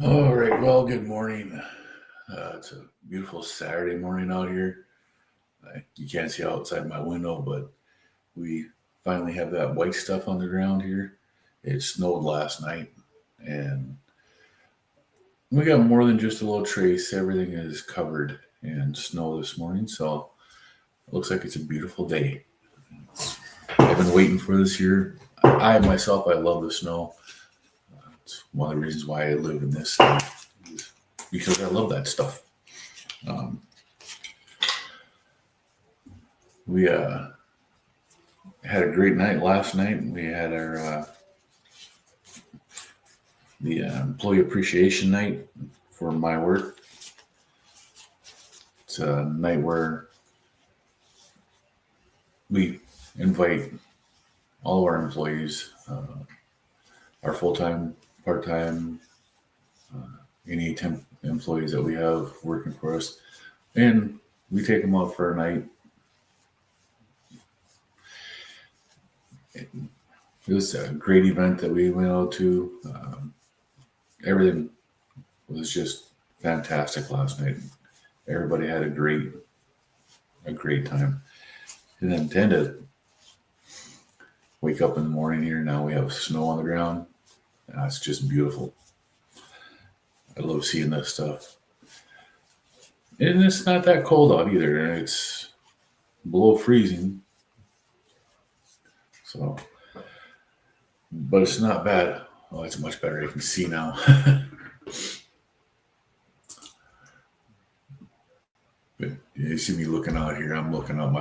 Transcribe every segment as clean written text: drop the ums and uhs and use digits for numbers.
All right. Well, good morning. It's a beautiful Saturday morning out here. You can't see outside my window, but we finally have that white stuff on the ground here. It snowed last night, and we got more than just a little trace. Everything is covered in snow this morning, so it looks like it's a beautiful day. I've been waiting for this year. I myself, I love the snow. It's one of the reasons why I live in this state, because I love that stuff. Um, we had a great night last night. We had our the employee appreciation night for my work. It's a night where we invite all of our employees, our full-time, part-time, any temp employees that we have working for us, and we take them out for a night. It was a great event that we went out to. Everything was just fantastic last night. Everybody had a great time. And then tend to wake up in the morning here. Now we have snow on the ground. It's just beautiful. I love seeing this stuff. And it's not that cold out either. It's below freezing. So, but it's not bad. Oh, it's much better. I can see now. But you see me looking out here. I'm looking out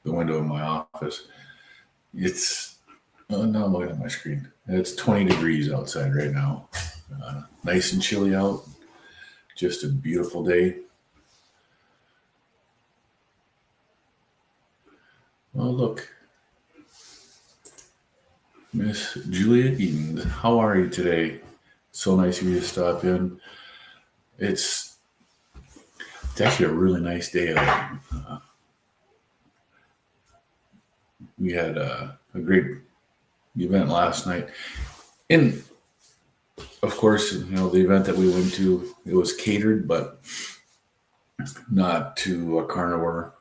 the window in my office. It's no, I'm looking at my screen. It's 20 degrees outside right now. Nice and chilly out. Just a beautiful day. Oh, look. Miss Julia Eaton, how are you today? So nice of you to stop in. It's actually a really nice day out. We had a great event last night. And of course, the event that we went to, it was catered, but not to a carnivore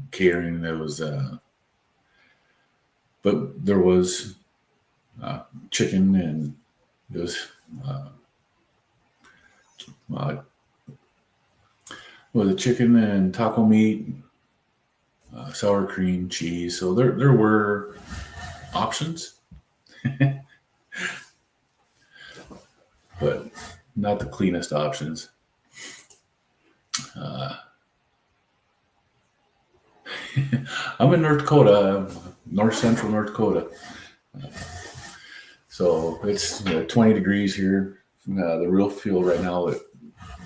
catering. There was, but there was chicken, and it was a chicken and taco meat, sour cream, cheese. So there were options, but not the cleanest options. I'm in North Dakota, north central North Dakota. So it's 20 degrees here. The real feel right now,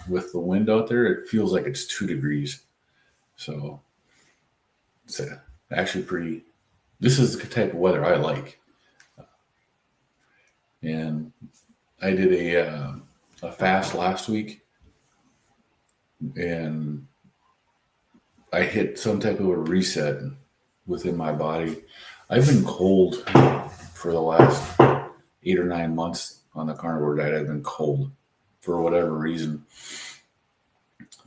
with the wind out there, it feels like it's 2 degrees. So it's actually pretty. This is the type of weather I like. And I did a fast last week, and I hit some type of a reset within my body. I've been cold for the last 8 or 9 months on the carnivore diet. I've been cold for whatever reason.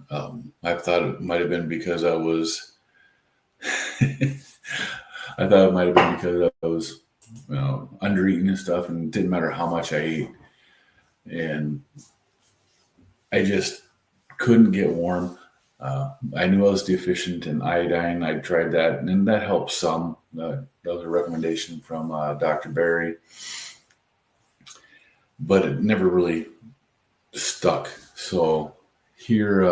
I thought it might have been because I was. I thought it might have been because I was, under eating and stuff, and it didn't matter how much I ate, and I just couldn't get warm. I knew I was deficient in iodine. I tried that, and that helped some. That was a recommendation from Dr. Barry, but it never really stuck. So here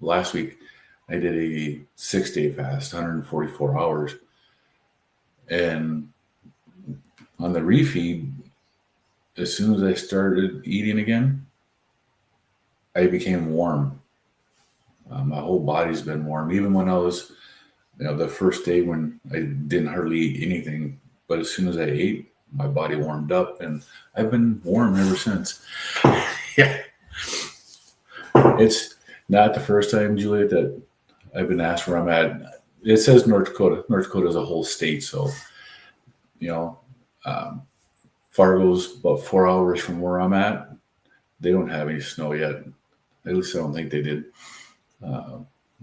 last week, I did a 6-day fast, 144 hours. And on the refeed, as soon as I started eating again, I became warm. My whole body's been warm. Even when I was, the first day when I didn't hardly eat anything, but as soon as I ate, my body warmed up, and I've been warm ever since. Yeah. It's not the first time, Juliet, that I've been asked where I'm at. It says North Dakota. North Dakota is a whole state, so Fargo's about 4 hours from where I'm at. they don't have any snow yet. At least I don't think they did.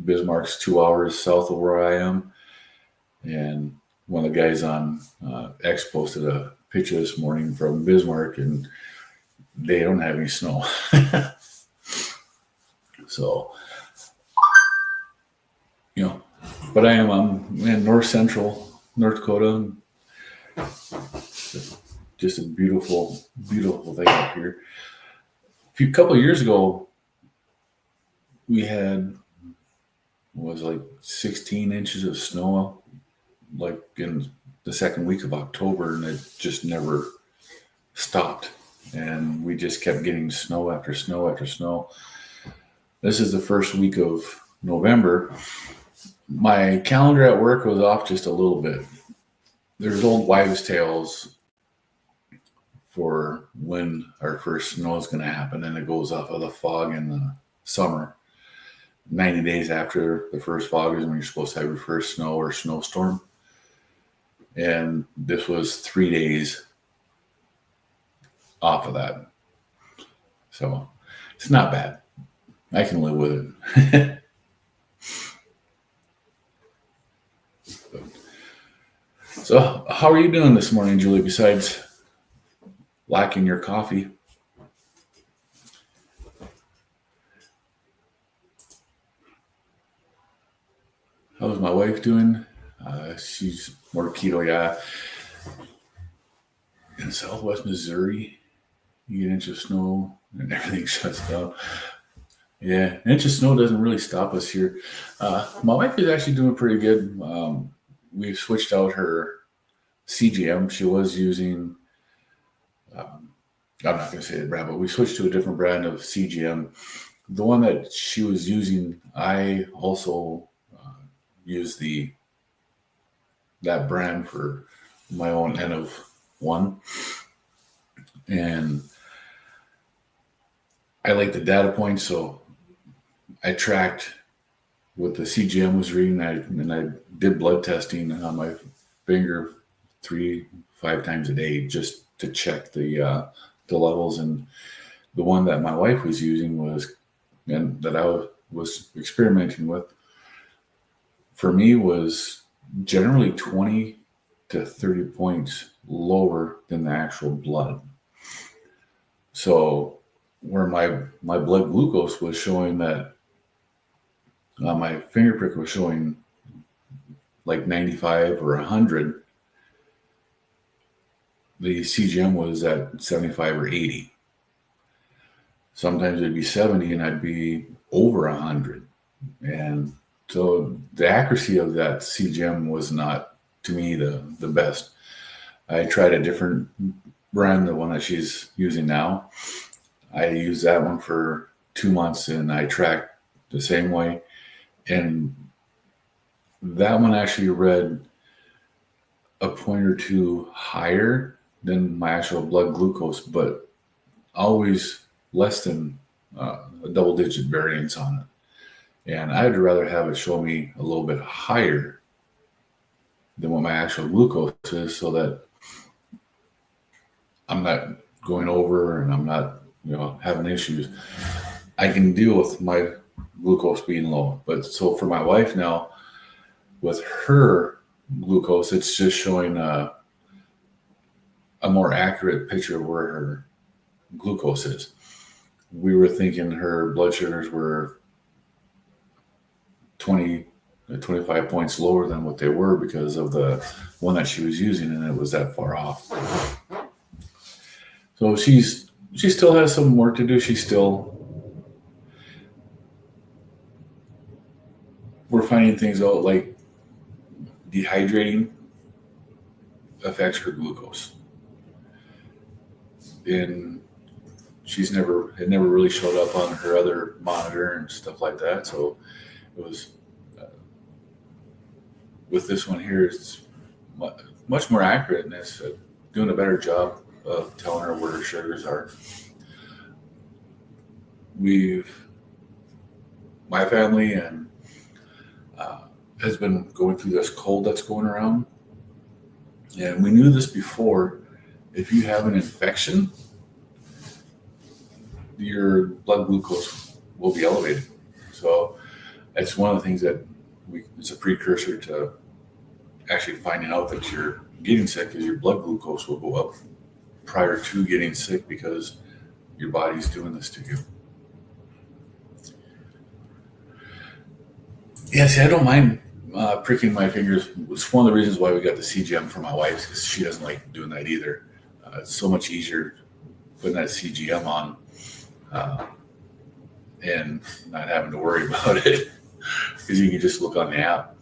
Bismarck's 2 hours south of where I am. And one of the guys on X posted a picture this morning from Bismarck, and they don't have any snow. So, but I'm in north central North Dakota. Just a beautiful, beautiful thing up here. A couple of years ago, we had like 16 inches of snow, like in the second week of October, and it just never stopped. And we just kept getting snow after snow after snow. This is the first week of November. My calendar at work was off just a little bit. There's old wives' tales for when our first snow is going to happen, and it goes off of the fog in the summer. 90 days after the first fog is when you're supposed to have your first snow or snowstorm. And this was 3 days off of that. So it's not bad. I can live with it. So how are you doing this morning, Julie, besides lacking your coffee? How's my wife doing? She's more keto, yeah. In southwest Missouri, you get an inch of snow and everything shuts down. Yeah, an inch of snow doesn't really stop us here. My wife is actually doing pretty good. We've switched out her CGM. She was using, I'm not going to say the brand, but we switched to a different brand of CGM. The one that she was using, I also use that brand for my own N of 1. And I like the data points, so I tracked what the CGM was reading, and I did blood testing on my finger 3-5 times a day just to check the levels. And the one that my wife was using and that I was experimenting with, for me, was generally 20 to 30 points lower than the actual blood. So where my blood glucose was showing that my finger prick was showing like 95 or 100, the CGM was at 75 or 80. Sometimes it'd be 70 and I'd be over 100. And so the accuracy of that CGM was not, to me, the best. I tried a different brand, the one that she's using now. I used that one for 2 months and I tracked the same way. And that one actually read a point or two higher than my actual blood glucose, but always less than a double-digit variance on it. And I'd rather have it show me a little bit higher than what my actual glucose is, so that I'm not going over and I'm not, having issues. I can deal with my glucose being low. But so for my wife now, with her glucose, it's just showing a more accurate picture of where her glucose is. We were thinking her blood sugars were 20 to 25 points lower than what they were because of the one that she was using, and it was that far off. So she still has some work to do. We're finding things out like dehydrating affects her glucose. And it never really showed up on her other monitor and stuff like that. So it was, with this one here, it's much more accurate, and it's doing a better job of telling her where her sugars are. My family and has been going through this cold that's going around. And we knew this before. If you have an infection, your blood glucose will be elevated. So it's one of the things that it's a precursor to actually finding out that you're getting sick, is your blood glucose will go up prior to getting sick because your body's doing this to you. Yeah, see, I don't mind pricking my fingers. It's one of the reasons why we got the CGM for my wife, because she doesn't like doing that either. It's so much easier putting that CGM on and not having to worry about it, because you can just look on the app.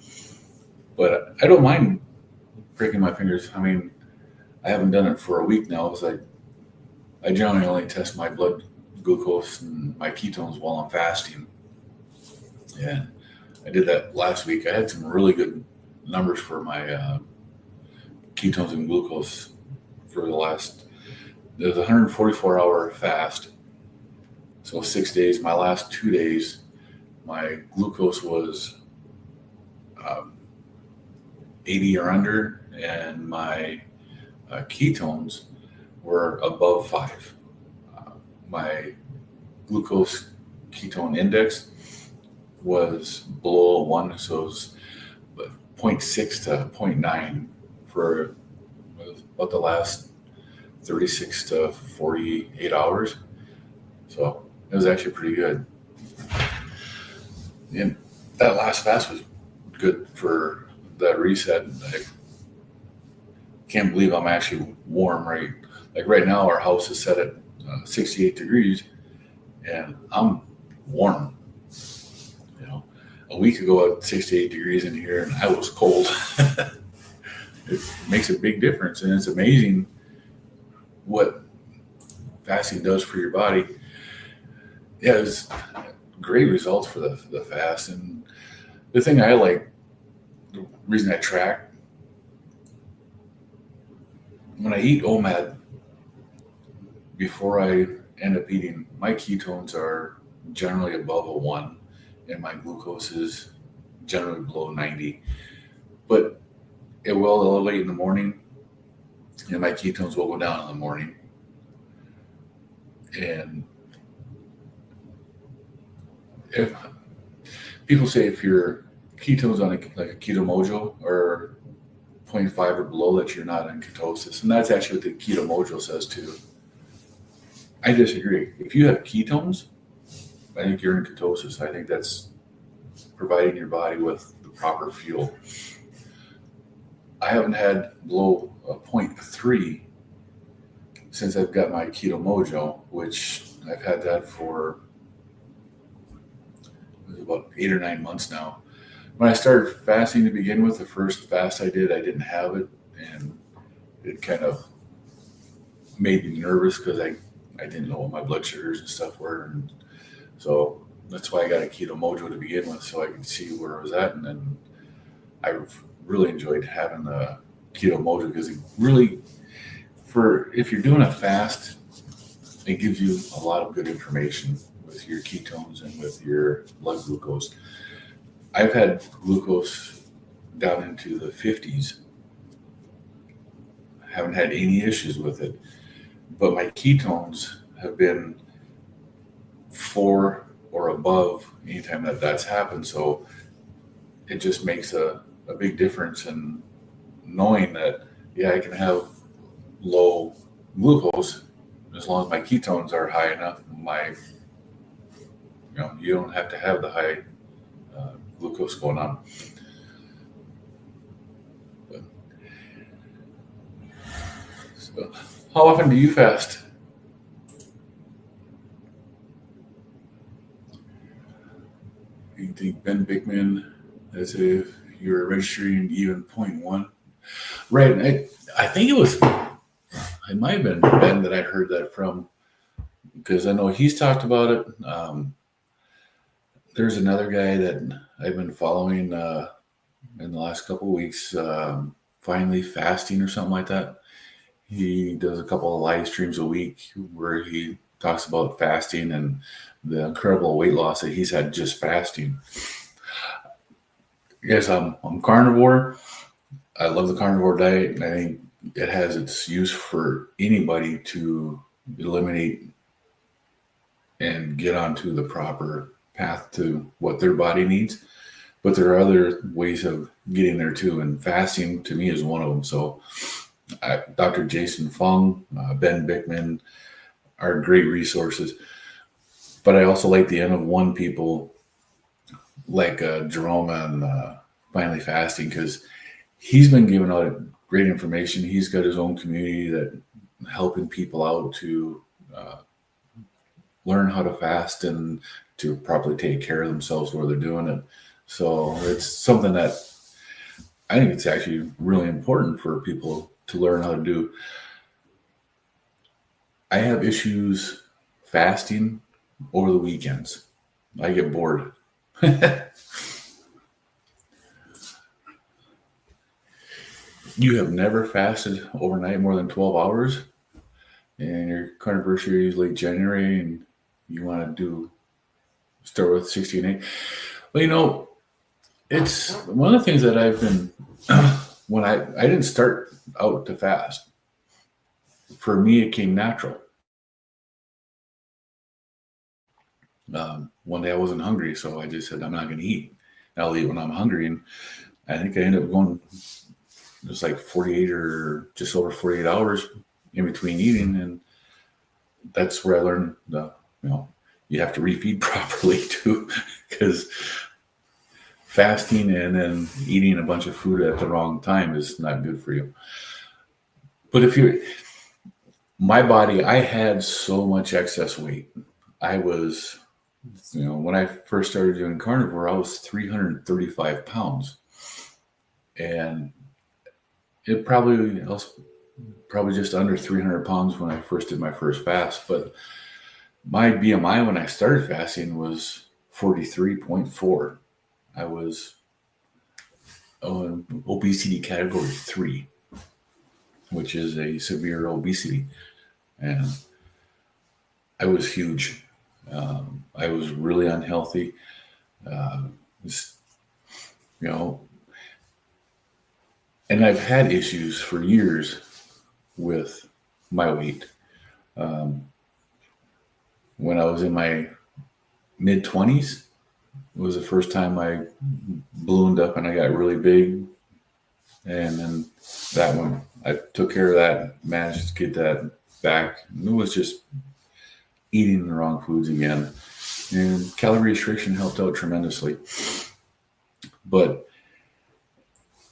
But I don't mind pricking my fingers. I mean, I haven't done it for a week now, because I generally only test my blood glucose and my ketones while I'm fasting. And I did that last week. I had some really good numbers for my ketones and glucose for it was a 144-hour fast. So 6 days. My last 2 days, my glucose was 80 or under, and my ketones were above 5. My glucose ketone index was below 1, so it was 0.6 to 0.9 for about the last 36 to 48 hours. So it was actually pretty good. And that last fast was good for that reset. I can't believe I'm actually warm, right? Like right now, our house is set at 68 degrees, and I'm warm. You know, a week ago at 68 degrees in here, and I was cold. It makes a big difference, and it's amazing what fasting does for your body. Yeah, it's great results for the fast. And the thing I like, the reason I track, when I eat OMAD, before I end up eating, my ketones are generally above a 1, and my glucose is generally below 90. But it will elevate in the morning, and my ketones will go down in the morning. And if people say if your ketones on like a keto mojo or 0.5 or below, that you're not in ketosis, and that's actually what the keto mojo says too. I disagree. If you have ketones, I think you're in ketosis. I think that's providing your body with the proper fuel. I haven't had below a 0.3 since I've got my keto mojo, which I've had that for about 8 or 9 months now. When I started fasting to begin with, the first fast I didn't have it, and it kind of made me nervous because I didn't know what my blood sugars and stuff were, and so that's why I got a keto mojo to begin with, so I could see where I was at. And then I've really enjoyed having the keto mojo, because it really, if you're doing a fast, it gives you a lot of good information with your ketones and with your blood glucose. I've had glucose down into the 50s. I haven't had any issues with it, but my ketones have been 4 or above anytime that's happened. So it just makes a big difference in knowing that, yeah, I can have low glucose as long as my ketones are high enough. You don't have to have the high glucose going on. So, how often do you fast? You think Ben Bickman, as if you're registering even 0.1? Right. I think it might have been Ben that I heard that from, because I know he's talked about it. There's another guy that I've been following in the last couple of weeks, Finally Fasting or something like that. He does a couple of live streams a week where he talks about fasting and the incredible weight loss that he's had just fasting. Yes, I'm carnivore. I love the carnivore diet, and I think it has its use for anybody to eliminate and get onto the proper path to what their body needs. But there are other ways of getting there too, and fasting to me is one of them. So Dr. Jason Fung, Ben Bickman are great resources. But I also like the N-of-1 people like Jerome on Finally Fasting, because he's been giving out great information. He's got his own community that helping people out to learn how to fast and to properly take care of themselves while they're doing it. So it's something that I think it's actually really important for people to learn how to do. I have issues fasting over the weekends. I get bored. You have never fasted overnight more than 12 hours, and your carnivore is late January, and you want to start with 60 and 8. Well, it's one of the things that I've been, when I didn't start out to fast. For me, it came natural. One day I wasn't hungry, so I just said, I'm not going to eat. I'll eat when I'm hungry. And I think I ended up going just like 48 or just over 48 hours in between eating. And that's where I learned, you have to refeed properly too, because fasting and then eating a bunch of food at the wrong time is not good for you. But my body, I had so much excess weight. I was, when I first started doing carnivore, I was 335 pounds. And I was probably just under 300 pounds when I first did my first fast. But my BMI when I started fasting was 43.4. I was on obesity category 3, which is a severe obesity. And I was huge. I was really unhealthy. And I've had issues for years with my weight. When I was in my mid-20s, it was the first time I ballooned up and I got really big. And then that one, I took care of that, managed to get that back. And it was just eating the wrong foods again. And calorie restriction helped out tremendously. But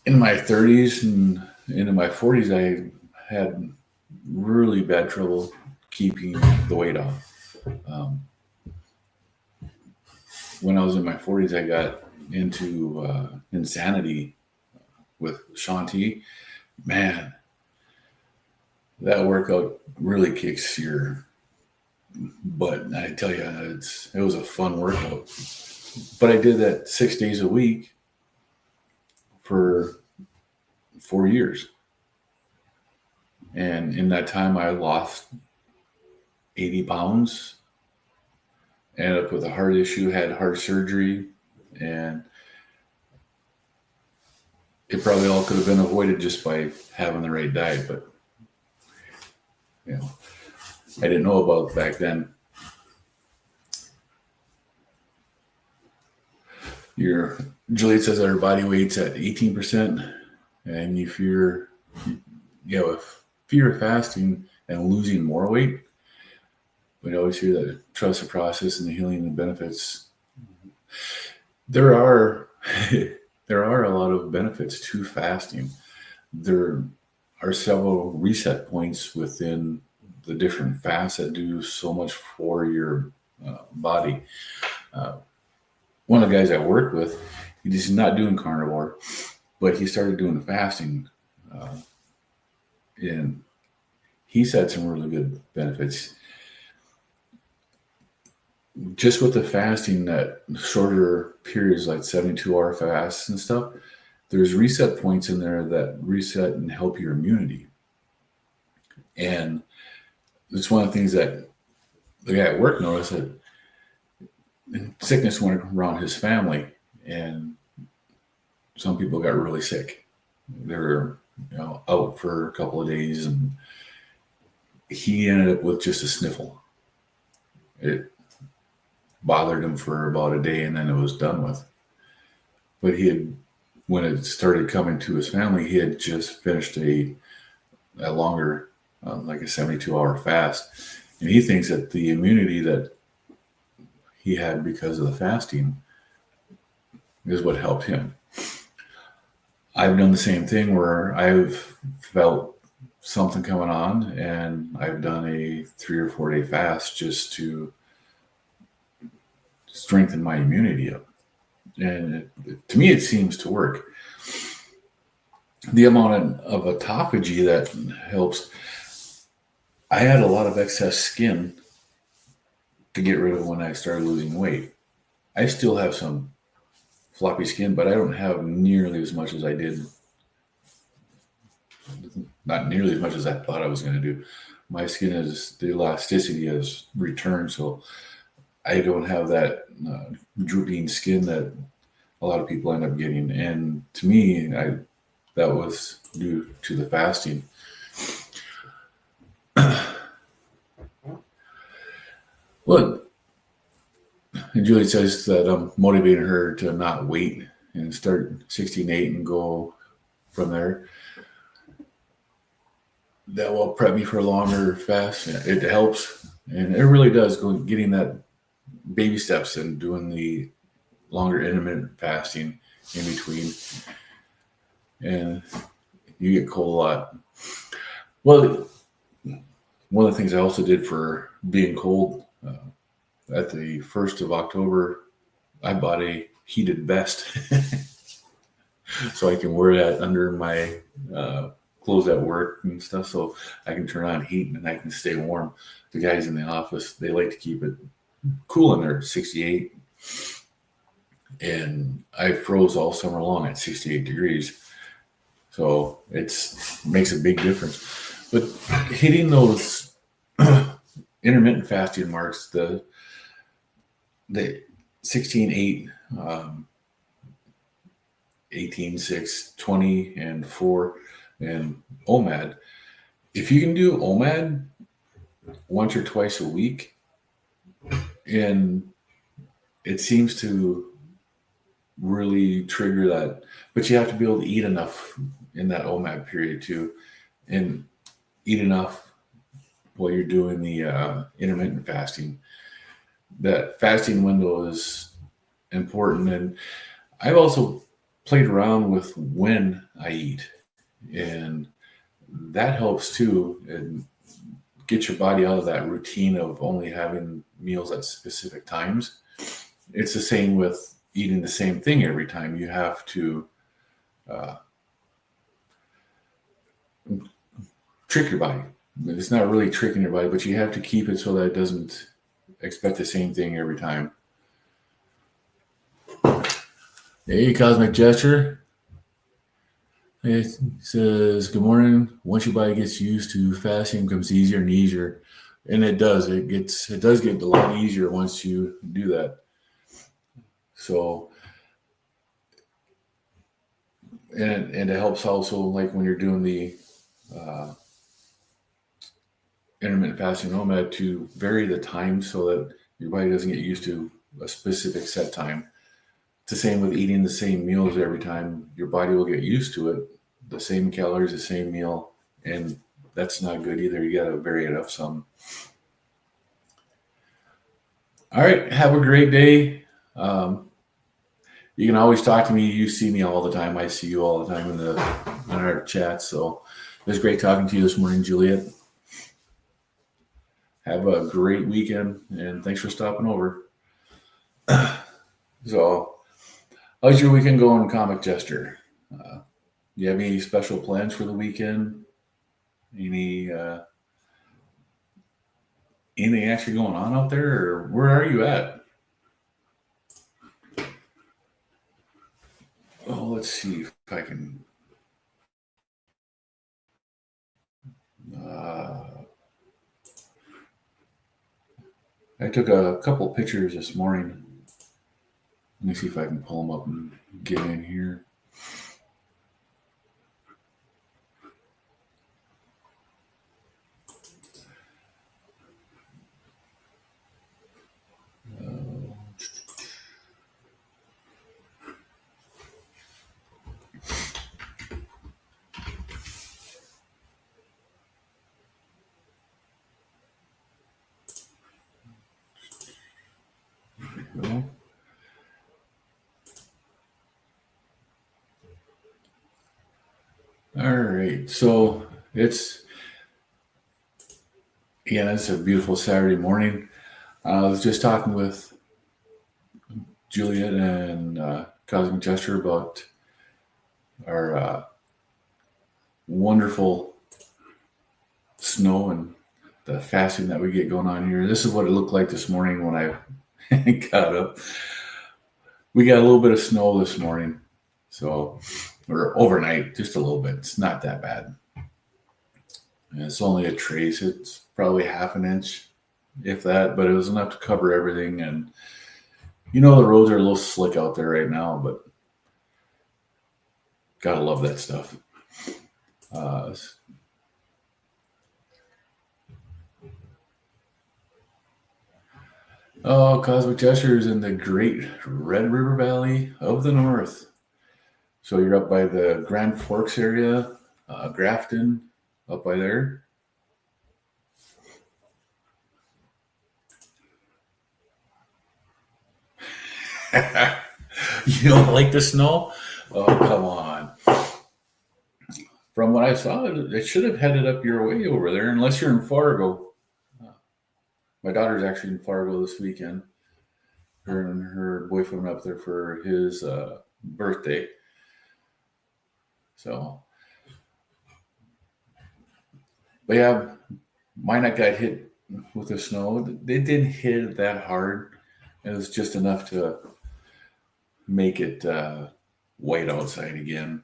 in my 30s and into my 40s, I had really bad trouble keeping the weight off. When I was in my 40s, I got into Insanity with Shanti. Man, that workout really kicks your butt. And I tell you, it was a fun workout. But I did that 6 days a week for 4 years. And in that time, I lost 80 pounds, ended up with a heart issue, had heart surgery, and it probably all could have been avoided just by having the right diet. But, I didn't know about it back then. Juliet says that her body weight's at 18%. And if you're fasting and losing more weight, we always hear that trust the process and the healing and benefits. There are a lot of benefits to fasting. There are several reset points within the different fasts that do so much for your body. One of the guys I worked with, he's not doing carnivore, but he started doing fasting, and he's had some really good benefits. Just with the fasting, that shorter periods like 72-hour fasts and stuff, there's reset points in there that reset and help your immunity. And it's one of the things that the guy at work noticed, that sickness went around his family, and some people got really sick. They were out for a couple of days, and he ended up with just a sniffle. bothered him for about a day and then it was done with. But when it started coming to his family, he had just finished a longer, like a 72-hour fast. And he thinks that the immunity that he had because of the fasting is what helped him. I've done the same thing where I've felt something coming on and I've done a 3 or 4 day fast just to strengthen my immunity up. And to me, it seems to work. The amount of autophagy that helps. I had a lot of excess skin to get rid of when I started losing weight. I still have some floppy skin, but I don't have nearly as much as I did. Not nearly as much as I thought I was going to do. My skin the elasticity has returned, so I don't have that drooping skin that a lot of people end up getting. And to me, that was due to the fasting. Well, and Julie says that I'm motivating her to not wait and start 16-8 and go from there. That will prep me for a longer fast. It helps, and it really does. Getting that baby steps and doing the longer intermittent fasting in between, and you get cold a lot. Well, one of the things I also did for being cold, at the 1st of October, I bought a heated vest so I can wear that under my clothes at work and stuff, so I can turn on heat and I can stay warm. The guys in the office, they like to keep it cool in there, 68. And I froze all summer long at 68 degrees. So it makes a big difference. But hitting those intermittent fasting marks, the 16-8, 18-6, 20, and 4, and OMAD. If you can do OMAD once or twice a week, and it seems to really trigger that, but you have to be able to eat enough in that OMAD period too, and eat enough while you're doing the intermittent fasting. That fasting window is important, and I've also played around with when I eat, and that helps too, and get your body out of that routine of only having meals at specific times. It's the same with eating the same thing every time. You have to trick your body. It's not really tricking your body, but you have to keep it so that it doesn't expect the same thing every time. Hey, Cosmic Gesture. It says, good morning. Once your body gets used to fasting, it becomes easier and easier. And it does. It does get a lot easier once you do that. So, and it helps also, like when you're doing the intermittent fasting OMAD, to vary the time so that your body doesn't get used to a specific set time. It's the same with eating the same meals every time. Your body will get used to it. The same calories, the same meal, and that's not good either. You got to vary it up some. All right, have a great day. You can always talk to me. You see me all the time. I see you all the time in our chat. So it was great talking to you this morning, Juliet. Have a great weekend, and thanks for stopping over. So, how's your weekend going, Comic Jester? Do you have any special plans for the weekend? Anything actually going on out there, or where are you at? Oh, let's see if I can. I took a couple pictures this morning. Let me see if I can pull them up and get in here. All right. So it's a beautiful Saturday morning. I was just talking with Juliet and Cosmic Gesture about our wonderful snow and the fasting that we get going on here. This is what it looked like this morning when I got up. We got a little bit of snow this morning, or overnight, just a little bit. It's not that bad. And it's only a trace. It's probably half an inch, if that, but it was enough to cover everything. And the roads are a little slick out there right now, but gotta love that stuff. Cosmic Gesture is in the Great Red River Valley of the North. So you're up by the Grand Forks area, Grafton, up by there. You don't like the snow? Oh, come on. From what I saw, it should have headed up your way over there, unless you're in Fargo. My daughter's actually in Fargo this weekend. Her and her boyfriend went up there for his birthday. So, but yeah, mine got hit with the snow. They didn't hit it that hard. It was just enough to make it white outside again.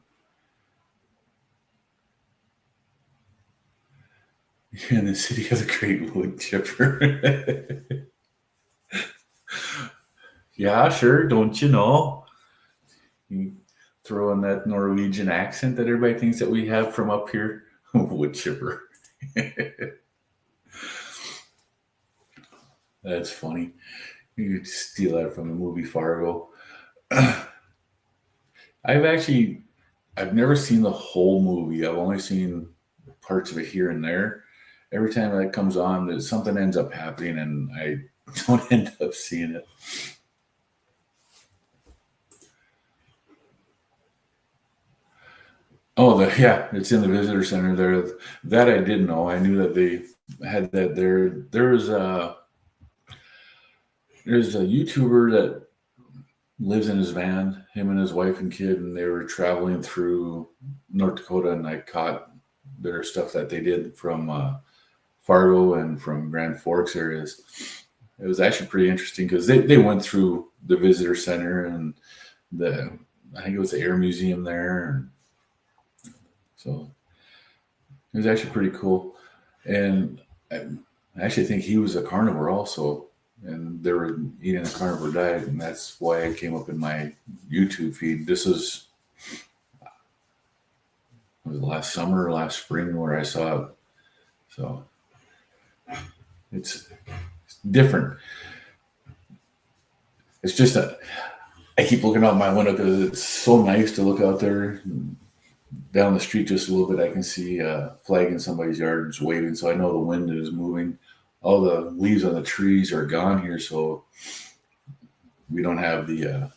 In the city of the Great Wood Chipper. Yeah, sure. Don't you know? You throw in that Norwegian accent that everybody thinks that we have from up here. Wood chipper. That's funny. You could steal that from the movie Fargo. I've never seen the whole movie. I've only seen parts of it here and there. Every time that comes on, something ends up happening and I don't end up seeing it. Oh, it's in the visitor center there. That I didn't know. I knew that they had that there. There's a YouTuber that lives in his van, him and his wife and kid, and they were traveling through North Dakota, and I caught their stuff that they did from Fargo and from Grand Forks areas. It was actually pretty interesting because they went through the visitor center and I think it was the Air Museum there. And so it was actually pretty cool. And I actually think he was a carnivore also. And they were eating a carnivore diet. And that's why it came up in my YouTube feed. This was last summer or last spring where I saw it. So it's different. It's just I keep looking out my window because it's so nice to look out there. Down the street just a little bit, I can see a flag in somebody's yard just waving, so I know the wind is moving. All the leaves on the trees are gone here, so we don't have the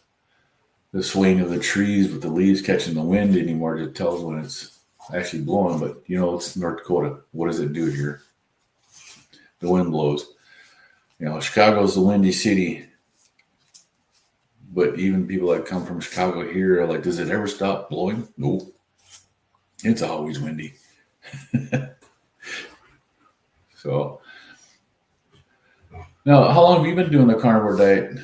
swaying of the trees with the leaves catching the wind anymore to tell us when it's actually blowing. But it's North Dakota. What does it do here? The wind blows. Chicago's the windy city. But even people that come from Chicago here are like, does it ever stop blowing? Nope. It's always windy. So, now, how long have you been doing the carnivore diet,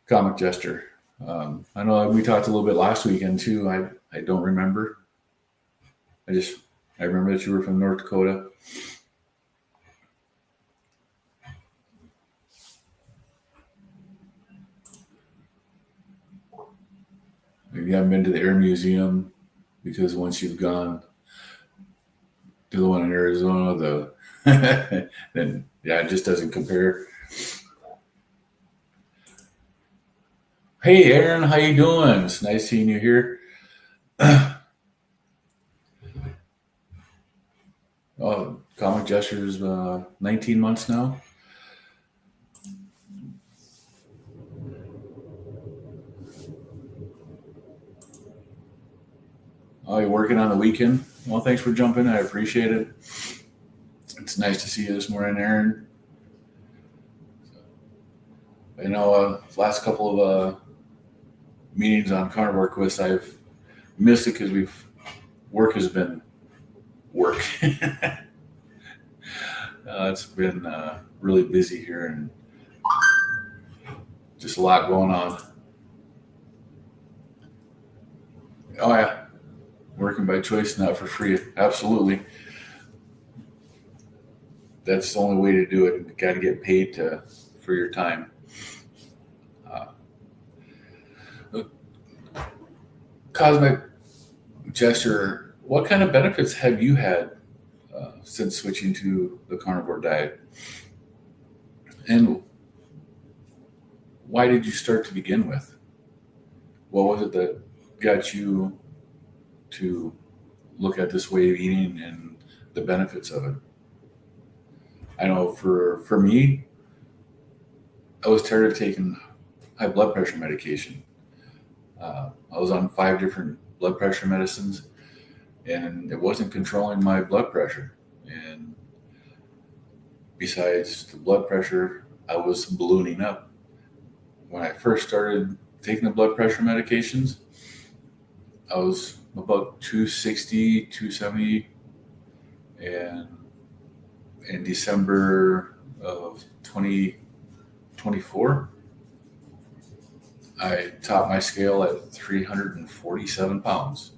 Comic Gesture? I know we talked a little bit last weekend too. I don't remember. I remember that you were from North Dakota. You haven't been to the Air Museum because once you've gone to the one in Arizona, then it just doesn't compare. Hey, Aaron, how you doing? It's nice seeing you here. Comic Gesture's 19 months now. Oh, you're working on the weekend? Well, thanks for jumping. I appreciate it. It's nice to see you this morning, Aaron. I know last couple of meetings on Carnivore Quest, I've missed it because work has been work. It's been really busy here and just a lot going on. Oh yeah, working by choice, not for free. Absolutely. That's the only way to do it. You got to get paid for your time. Cosmic Gesture, what kind of benefits have you had since switching to the carnivore diet? And why did you start to begin with? What was it that got you to look at this way of eating and the benefits of it? I know for me, I was tired of taking high blood pressure medication. I was on 5 different blood pressure medicines, and it wasn't controlling my blood pressure. And besides the blood pressure, I was ballooning up. When I first started taking the blood pressure medications, I was about 260, 270, and in December of 2024, I topped my scale at 347 pounds.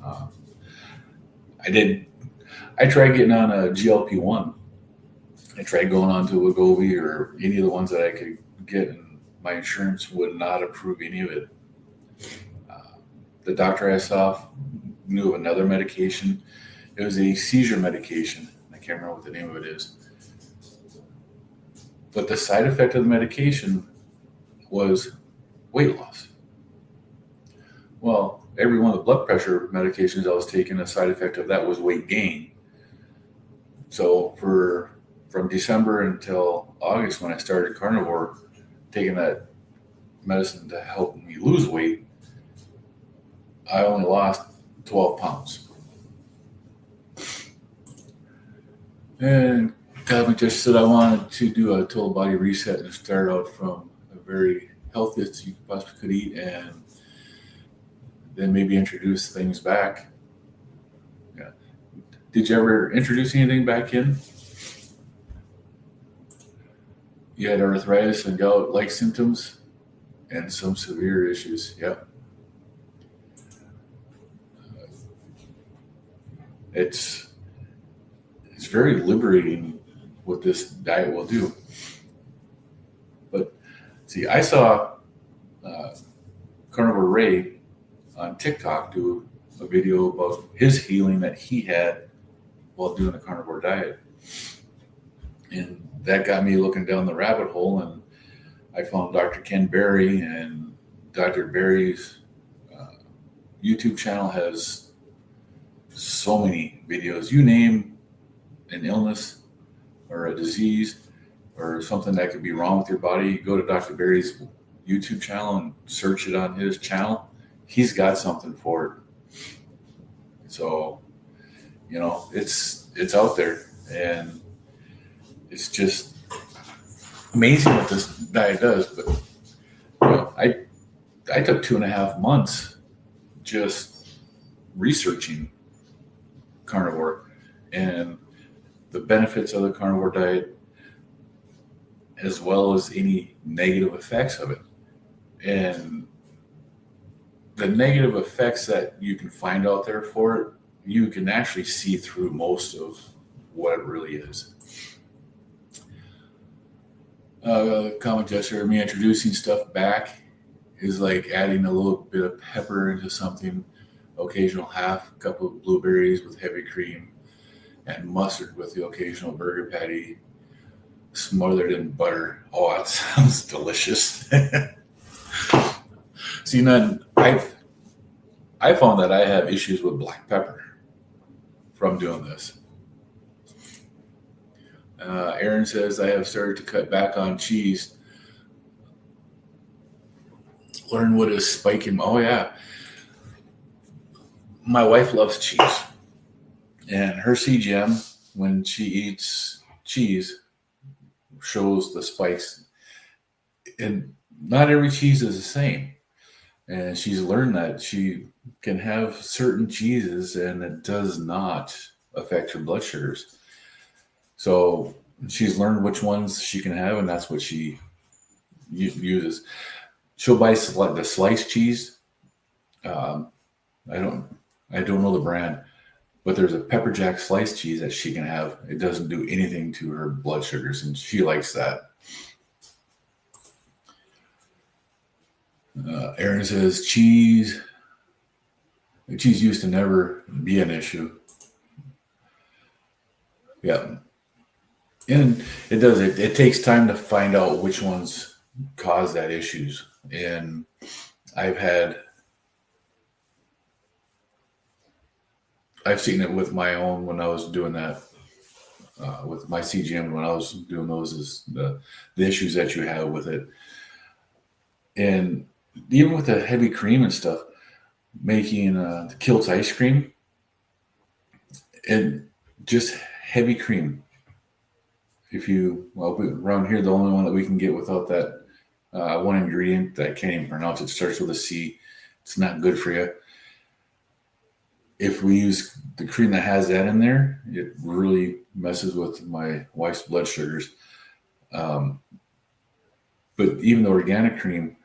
I tried getting on a GLP-1. I tried going on to Wegovy or any of the ones that I could get, and my insurance would not approve any of it. The doctor I saw knew of another medication. It was a seizure medication. I can't remember what the name of it is. But the side effect of the medication was weight loss. Well, every one of the blood pressure medications I was taking, a side effect of that was weight gain. So from December until August, when I started carnivore, taking that medicine to help me lose weight, I only lost 12 pounds. And Kevin just said I wanted to do a total body reset and start out from a very healthiest you possibly could eat, and then maybe introduce things back. Yeah. Did you ever introduce anything back in? You had arthritis and gout-like symptoms and some severe issues. Yep. It's very liberating what this diet will do. But see, I saw Carnivore Ray on TikTok do a video about his healing that he had while doing the carnivore diet. And that got me looking down the rabbit hole, and I found Dr. Ken Berry, and Dr. Berry's YouTube channel has so many videos. You name an illness or a disease or something that could be wrong with your body, go to Dr. Berry's YouTube channel and search it on his channel. He's got something for it. So, it's out there, and it's just amazing what this diet does. But I took 2.5 months just researching carnivore and the benefits of the carnivore diet, as well as any negative effects of it. And the negative effects that you can find out there for it, you can actually see through most of what it really is. Common gesture, me introducing stuff back is like adding a little bit of pepper into something, occasional half cup of blueberries with heavy cream, and mustard with the occasional burger patty smothered in butter. Oh, that sounds delicious. See, I found that I have issues with black pepper from doing this. Aaron says I have started to cut back on cheese. Learn what is spiking. Oh yeah, my wife loves cheese. And her CGM, when she eats cheese, shows the spikes. And not every cheese is the same. And she's learned that she can have certain cheeses and it does not affect her blood sugars. So she's learned which ones she can have, and that's what she uses. She'll buy the sliced cheese. Um, I don't know the brand, but there's a pepper jack sliced cheese that she can have. It doesn't do anything to her blood sugars, and she likes that. Aaron says cheese used to never be an issue. Yeah. And it does. It takes time to find out which ones cause that issues. And I've seen it with my own when I was doing that with my CGM when I was doing those is the issues that you have with it. And even with the heavy cream and stuff, making the Kiltz ice cream and just heavy cream. Around here, the only one that we can get without that one ingredient that I can't even pronounce. It starts with a C. It's not good for you. If we use the cream that has that in there, it really messes with my wife's blood sugars. But even the organic cream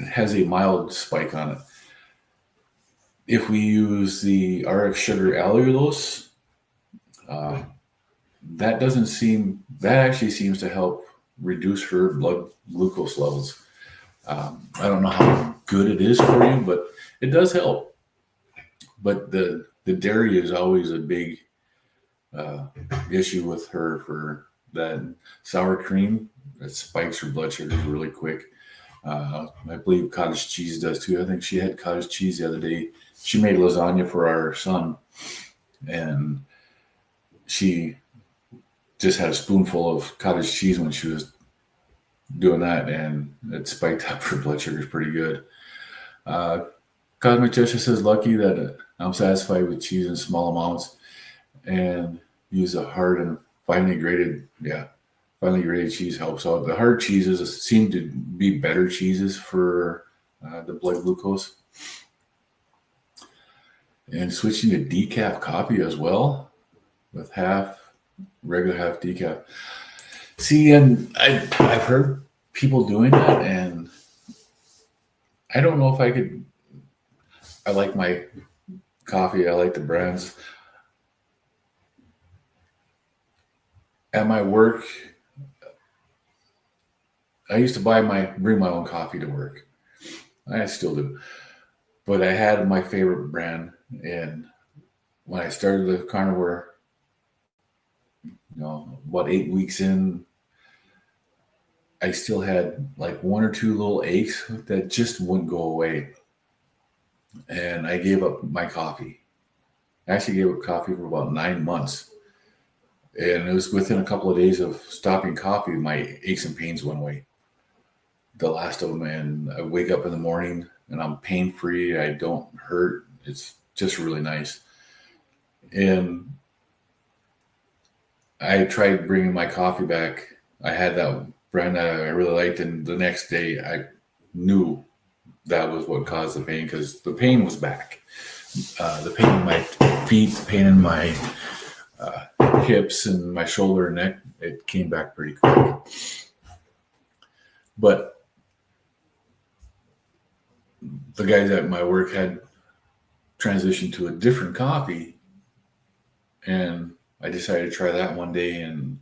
has a mild spike on it. If we use the RX sugar allulose, that actually seems to help reduce her blood glucose levels. I don't know how good it is for you, but it does help. But the dairy is always a big issue with her for that sour cream that spikes her blood sugar really quick. I believe cottage cheese does too. I think she had cottage cheese the other day. She made lasagna for our son, and she just had a spoonful of cottage cheese when she was doing that, and it spiked up her blood sugars pretty good. Cosmic Jessica says, lucky that I'm satisfied with cheese in small amounts and use a hard and finely grated cheese helps out. The hard cheeses seem to be better cheeses for the blood glucose. And switching to decaf coffee as well with regular half decaf. See, and I've heard people doing that, and I don't know if I could. I like my coffee. I like the brands. At my work, I used to bring my own coffee to work. I still do. But I had my favorite brand, and when I started the carnivore, about 8 weeks in, I still had like one or two little aches that just wouldn't go away. And I gave up my coffee. I actually gave up coffee for about 9 months. And it was within a couple of days of stopping coffee, my aches and pains went away. The last of them, and I wake up in the morning and I'm pain-free. I don't hurt. It's just really nice. And I tried bringing my coffee back. I had that brand that I really liked, and the next day I knew that was what caused the pain because the pain was back. The pain in my feet, the pain in my hips and my shoulder and neck, it came back pretty quick. But the guys at my work had transitioned to a different coffee, and I decided to try that one day, and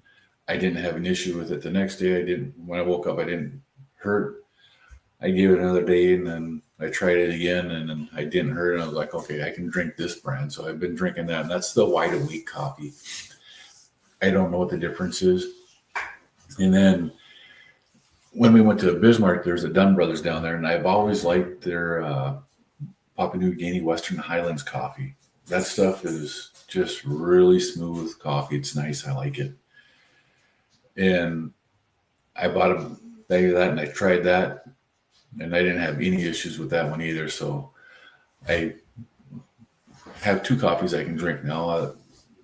I didn't have an issue with it. The next day, when I woke up, I didn't hurt. I gave it another day, and then I tried it again, and then I didn't hurt. And I was like, okay, I can drink this brand. So I've been drinking that, and that's the Wide Awake coffee. I don't know what the difference is. And then when we went to Bismarck, there's a Dunn Brothers down there, and I've always liked their Papua New Guinea Western Highlands coffee. That stuff is just really smooth coffee. It's nice. I like it. And I bought a bag of that, and I tried that, and I didn't have any issues with that one either. So I have 2 coffees I can drink now,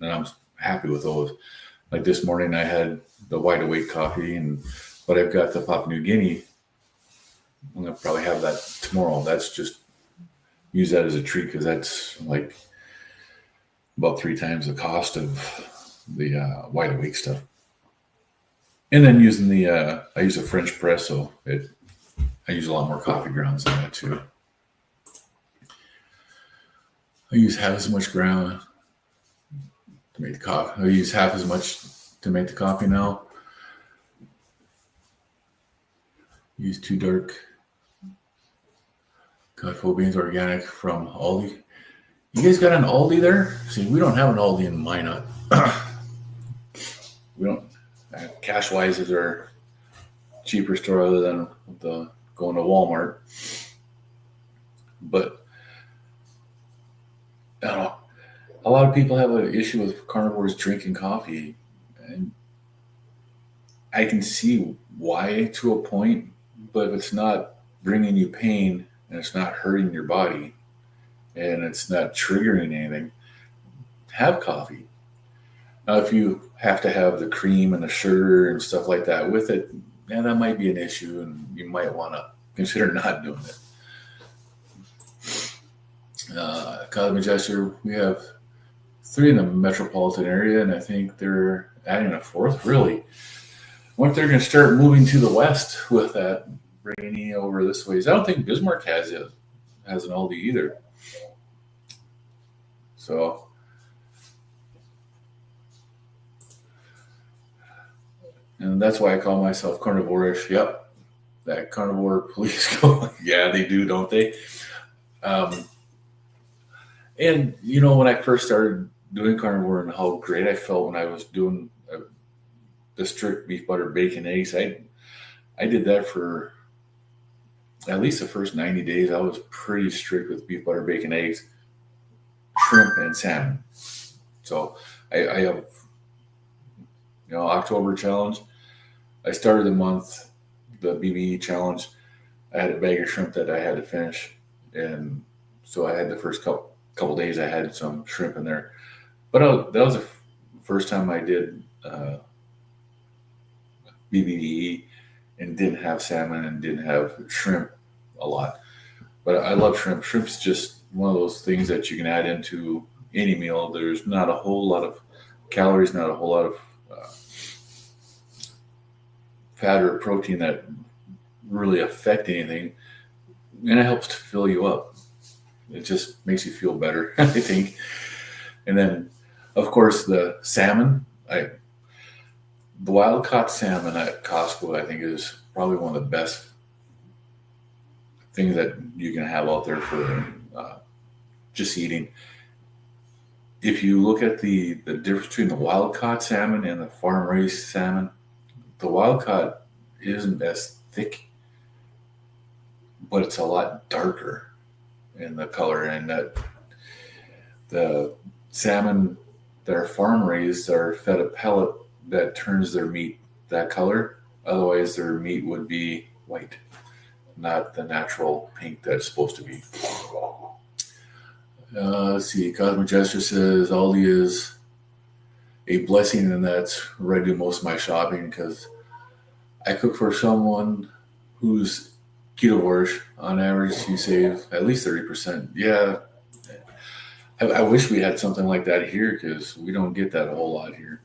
and I'm happy with those. Like this morning, I had the Wide Awake coffee, but I've got the Papua New Guinea. I'm gonna probably have that tomorrow. That's just use that as a treat because that's like about 3 times the cost of the Wide Awake stuff. And then using I use a French press, so I use a lot more coffee grounds in that too. I use half as much ground to make the coffee. I use half as much to make the coffee now. Use 2 dark coffee beans, organic from Aldi. You guys got an Aldi there? See, we don't have an Aldi in Minot. We don't. Cashwise is our cheaper store other than going to Walmart. But I don't know. A lot of people have an issue with carnivores drinking coffee, and I can see why to a point. But if it's not bringing you pain and it's not hurting your body and it's not triggering anything, have coffee. Now, if you have to have the cream and the sugar and stuff like that with it, yeah, that might be an issue, and you might want to consider not doing it. Cosmic Gesture, we have 3 in the metropolitan area, and I think they're adding a 4th. Really, I wonder if they're going to start moving to the west with that, bringing over this way. I don't think Bismarck has an Aldi either. So, and that's why I call myself carnivore-ish. Yep, that carnivore police go. Yeah, they do, don't they? And when I first started doing carnivore and how great I felt when I was doing the strict beef, butter, bacon, eggs, I did that for at least the first 90 days. I was pretty strict with beef, butter, bacon, eggs, shrimp, and salmon. So I have, October challenge. I started the month, the BBE challenge. I had a bag of shrimp that I had to finish, and so I had the first couple days I had some shrimp in there. But that was the first time I did BBE and didn't have salmon and didn't have shrimp a lot. But I love shrimp. Shrimp's just one of those things that you can add into any meal. There's not a whole lot of calories, not a whole lot of fat or protein that really affect anything, and it helps to fill you up. It just makes you feel better, I think. And then, of course, the salmon. The wild caught salmon at Costco, I think, is probably one of the best things that you can have out there for just eating. If you look at the difference between the wild caught salmon and the farm raised salmon, the wild caught isn't as thick, but it's a lot darker in the color, and that the salmon that are farm raised are fed a pellet that turns their meat that color. Otherwise, their meat would be white, not the natural pink that's supposed to be. Let's see. Cosmic Gesture says Aldi is a blessing, and that's where I do most of my shopping because I cook for someone who's ketovore. On average, you save at least 30%. Yeah, I wish we had something like that here because we don't get that a whole lot here.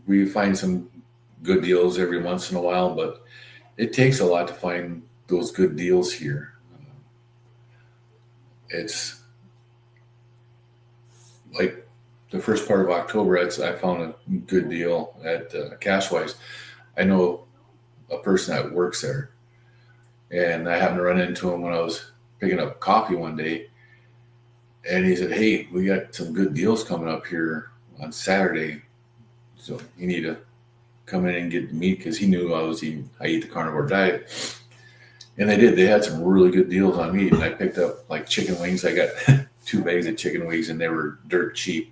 We find some good deals every once in a while, but it takes a lot to find those good deals here. It's like the first part of October, I found a good deal at Cashwise. I know a person that works there, and I happened to run into him when I was picking up coffee one day, and he said, "Hey, we got some good deals coming up here on Saturday, so you need to come in and get the meat," because he knew I eat the carnivore diet. And they did. They had some really good deals on meat, and I picked up like chicken wings. I got 2 bags of chicken wings, and they were dirt cheap.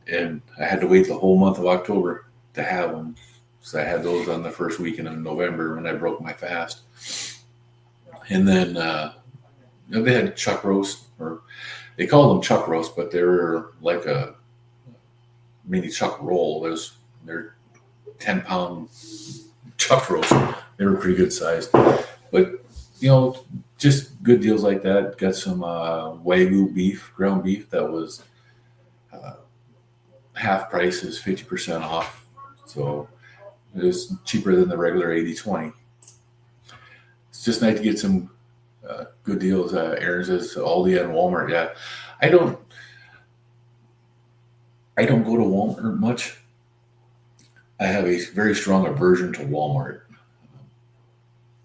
And I had to wait the whole month of October to have them. So I had those on the first weekend of November when I broke my fast. And then they had Chuck Roast, or they called them Chuck Roast, but they were like a mini Chuck roll. They're 10-pound Chuck Roast. They were pretty good size, but just good deals like that. Got some Wagyu beef, ground beef that was half price, is 50% off. So it was cheaper than the regular 80/20. It's just nice to get some good deals. Aaron says Aldi and Walmart. Yeah, I don't go to Walmart much. I have a very strong aversion to Walmart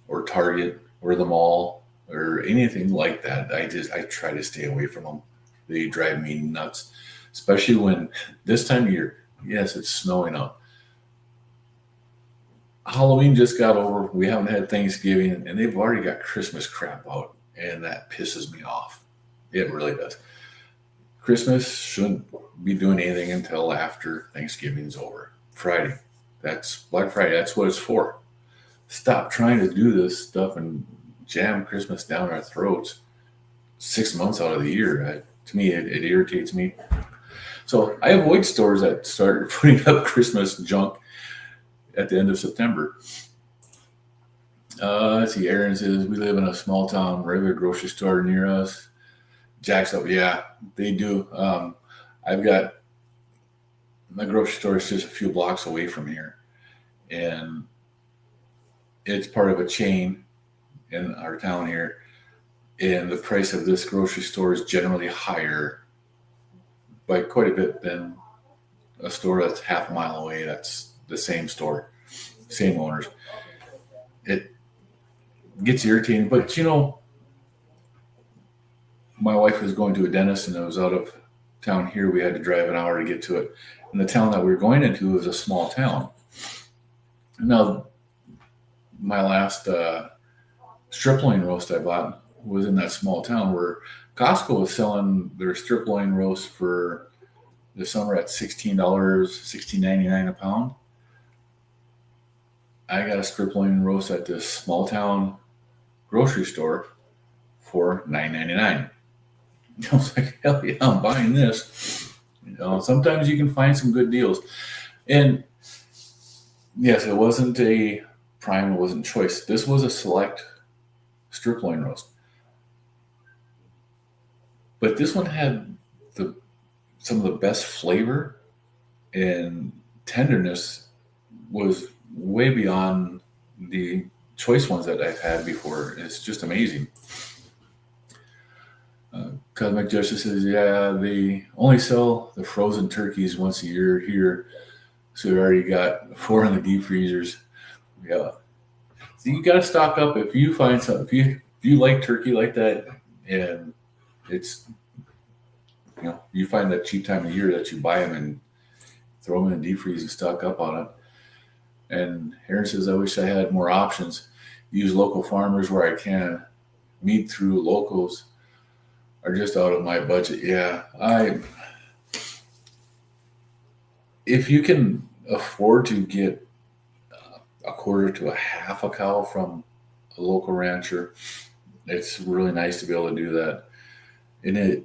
or Target or the mall or anything like that. I try to stay away from them. They drive me nuts, especially when this time of year. Yes, it's snowing out. Halloween just got over. We haven't had Thanksgiving, and they've already got Christmas crap out, and that pisses me off. It really does. Christmas shouldn't be doing anything until after Thanksgiving's over. Friday. That's Black Friday. That's what it's for. Stop trying to do this stuff and jam Christmas down our throats 6 months out of the year. To me, it irritates me. So I avoid stores that start putting up Christmas junk at the end of September. Let's see. Aaron says we live in a small town, regular grocery store near us. Jacks up. Yeah, they do. I've got my grocery store is just a few blocks away from here, and it's part of a chain in our town here. And the price of this grocery store is generally higher by quite a bit than a store that's half a mile away. That's the same store, same owners. It gets irritating, but my wife was going to a dentist and it was out of town here. We had to drive an hour to get to it. And the town that we were going into was a small town. Now, my last strip loin roast I bought was in that small town where Costco was selling their strip loin roast for the summer at $16, $16.99 a pound. I got a strip loin roast at this small town grocery store for $9.99. I was like, hell yeah, I'm buying this. Sometimes you can find some good deals. And yes, it wasn't a prime, it wasn't choice. This was a select strip loin roast. But this one had some of the best flavor, and tenderness was way beyond the choice ones that I've had before. It's just amazing. Cosmic Justice says, yeah, they only sell the frozen turkeys once a year here. So we already got 4 in the deep freezers. Yeah. So you got to stock up if you find something. If you like turkey like that, and it's, you find that cheap time of year that you buy them and throw them in the deep freeze and stock up on it. And Aaron says, I wish I had more options. Use local farmers where I can. Meat through locals are just out of my budget. Yeah, if you can afford to get a quarter to a half a cow from a local rancher, it's really nice to be able to do that. And it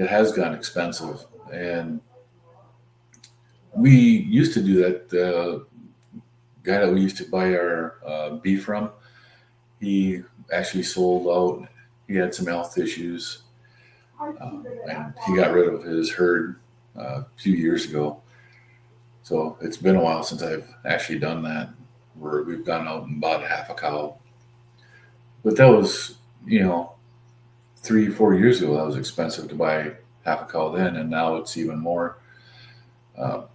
has gotten expensive. And we used to do that. The guy that we used to buy our beef from, he actually sold out. He had some health issues. And he got rid of his herd a few years ago. So it's been a while since I've actually done that, where we've gone out and bought half a cow. But that was, 3-4 years ago, that was expensive to buy half a cow then, and now it's even more. And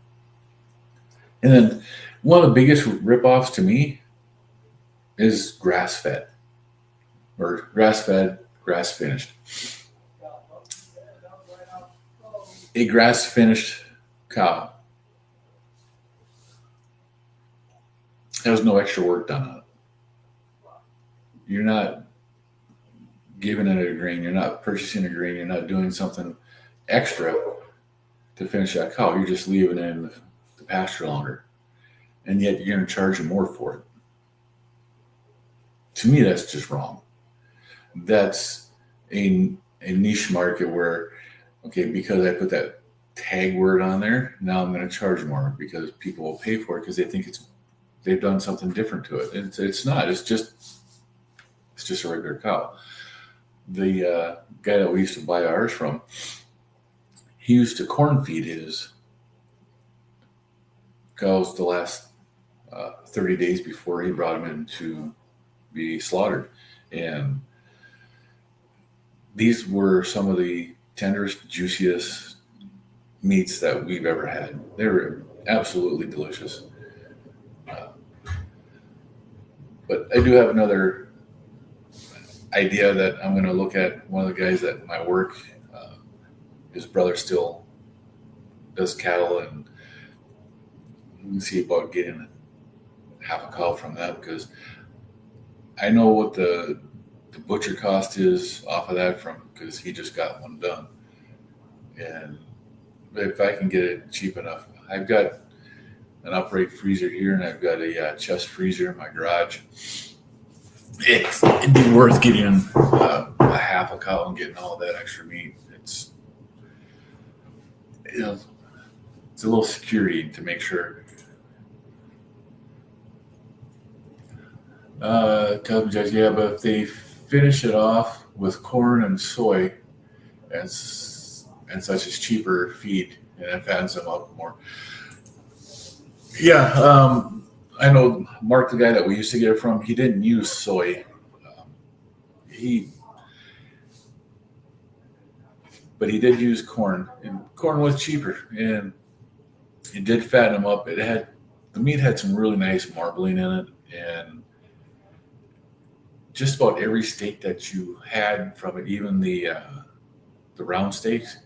then one of the biggest ripoffs to me is grass-fed, or grass-fed, grass-finished. A grass-finished cow has no extra work done on it. You're not giving it a grain. You're not purchasing a grain. You're not doing something extra to finish that cow. You're just leaving it in the pasture longer. And yet you're going to charge them more for it. To me, that's just wrong. That's a niche market where, okay, because I put that tag word on there, now I'm going to charge more because people will pay for it because they think they've done something different to it. It's not. It's just a regular cow. The guy that we used to buy ours from, he used to corn feed his cows the last 30 days before he brought them in to be slaughtered. And these were some of the tenderest, juiciest meats that we've ever had. They were absolutely delicious. But I do have another idea that I'm going to look at. One of the guys at my work, his brother still does cattle, and we can see about getting half a cow from that, because I know what the butcher cost is off of that because he just got one done. And if I can get it cheap enough, I've got an upright freezer here, and I've got a chest freezer in my garage. It'd be worth getting a half a cow and getting all that extra meat. It's a little security to make sure. Yeah, but if they finish it off with corn and soy and such as cheaper feed, and it fattens them up more. Yeah, I know Mark, the guy that we used to get it from, he didn't use soy. But he did use corn, and corn was cheaper, and it did fatten them up. The meat had some really nice marbling in it, and just about every steak that you had from it, even the round steaks,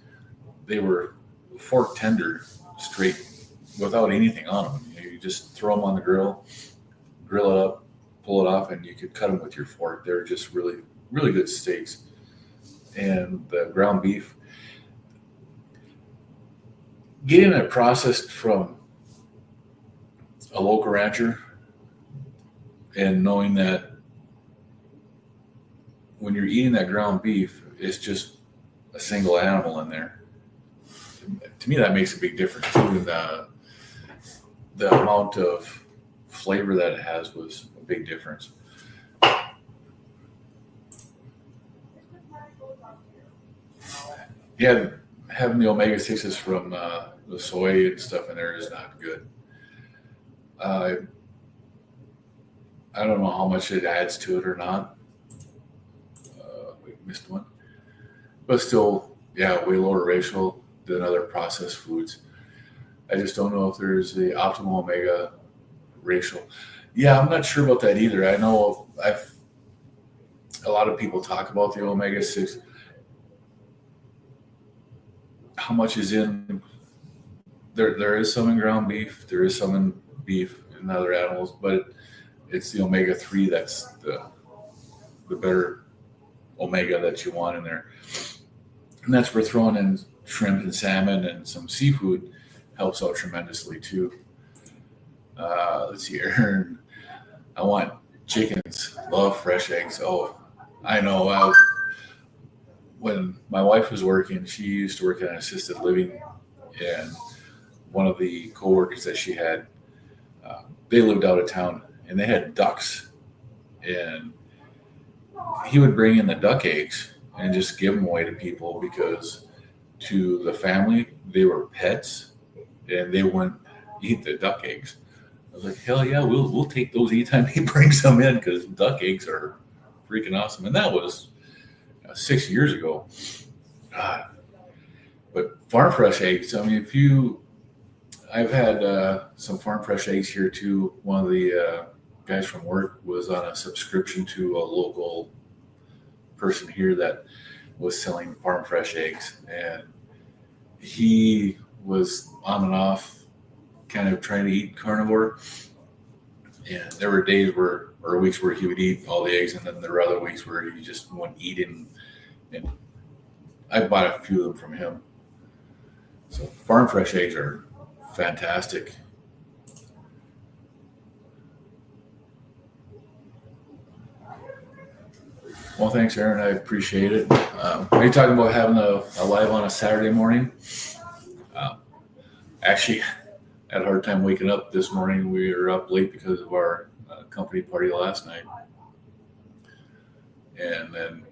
they were fork tender, straight, without anything on them. You just throw them on the grill it up, pull it off, and you could cut them with your fork. They're just really, really good steaks. And the ground beef, getting it processed from a local rancher and knowing that when you're eating that ground beef, it's just a single animal in there. To me, that makes a big difference too. And the amount of flavor that it has was a big difference. Yeah, having the omega-6s from the soy and stuff in there is not good. I don't know how much it adds to it or not. We missed one. But still, yeah, way lower ratio than other processed foods. I just don't know if there's the optimal omega ratio. Yeah, I'm not sure about that either. I know a lot of people talk about the omega-6. How much is in there? There is some in ground beef. There is some in beef and other animals, but it's the omega-3 that's the better omega that you want in there. And that's where throwing in shrimp and salmon and some seafood helps out tremendously too. Let's see here. I want chickens. Love fresh eggs. Oh, I know. When my wife was working, she used to work in an assisted living, and one of the coworkers that she had, they lived out of town, and they had ducks, and he would bring in the duck eggs and just give them away to people because to the family, they were pets, and they wouldn't eat the duck eggs. I was like, hell yeah, we'll take those anytime he brings them in, because duck eggs are freaking awesome. And that was 6 years ago. God. But farm fresh eggs, I mean, I've had some farm fresh eggs here too. One of the guys from work was on a subscription to a local person here that was selling farm fresh eggs, and he was on and off kind of trying to eat carnivore, and there were days or weeks where he would eat all the eggs, and then there were other weeks where he just wouldn't eat it, and I bought a few of them from him. So farm fresh eggs are fantastic. Well, thanks, Aaron. I appreciate it. Are you talking about having a live on a Saturday morning? Uh, Actually, I had a hard time waking up this morning. We were up late because of our company party last night. And then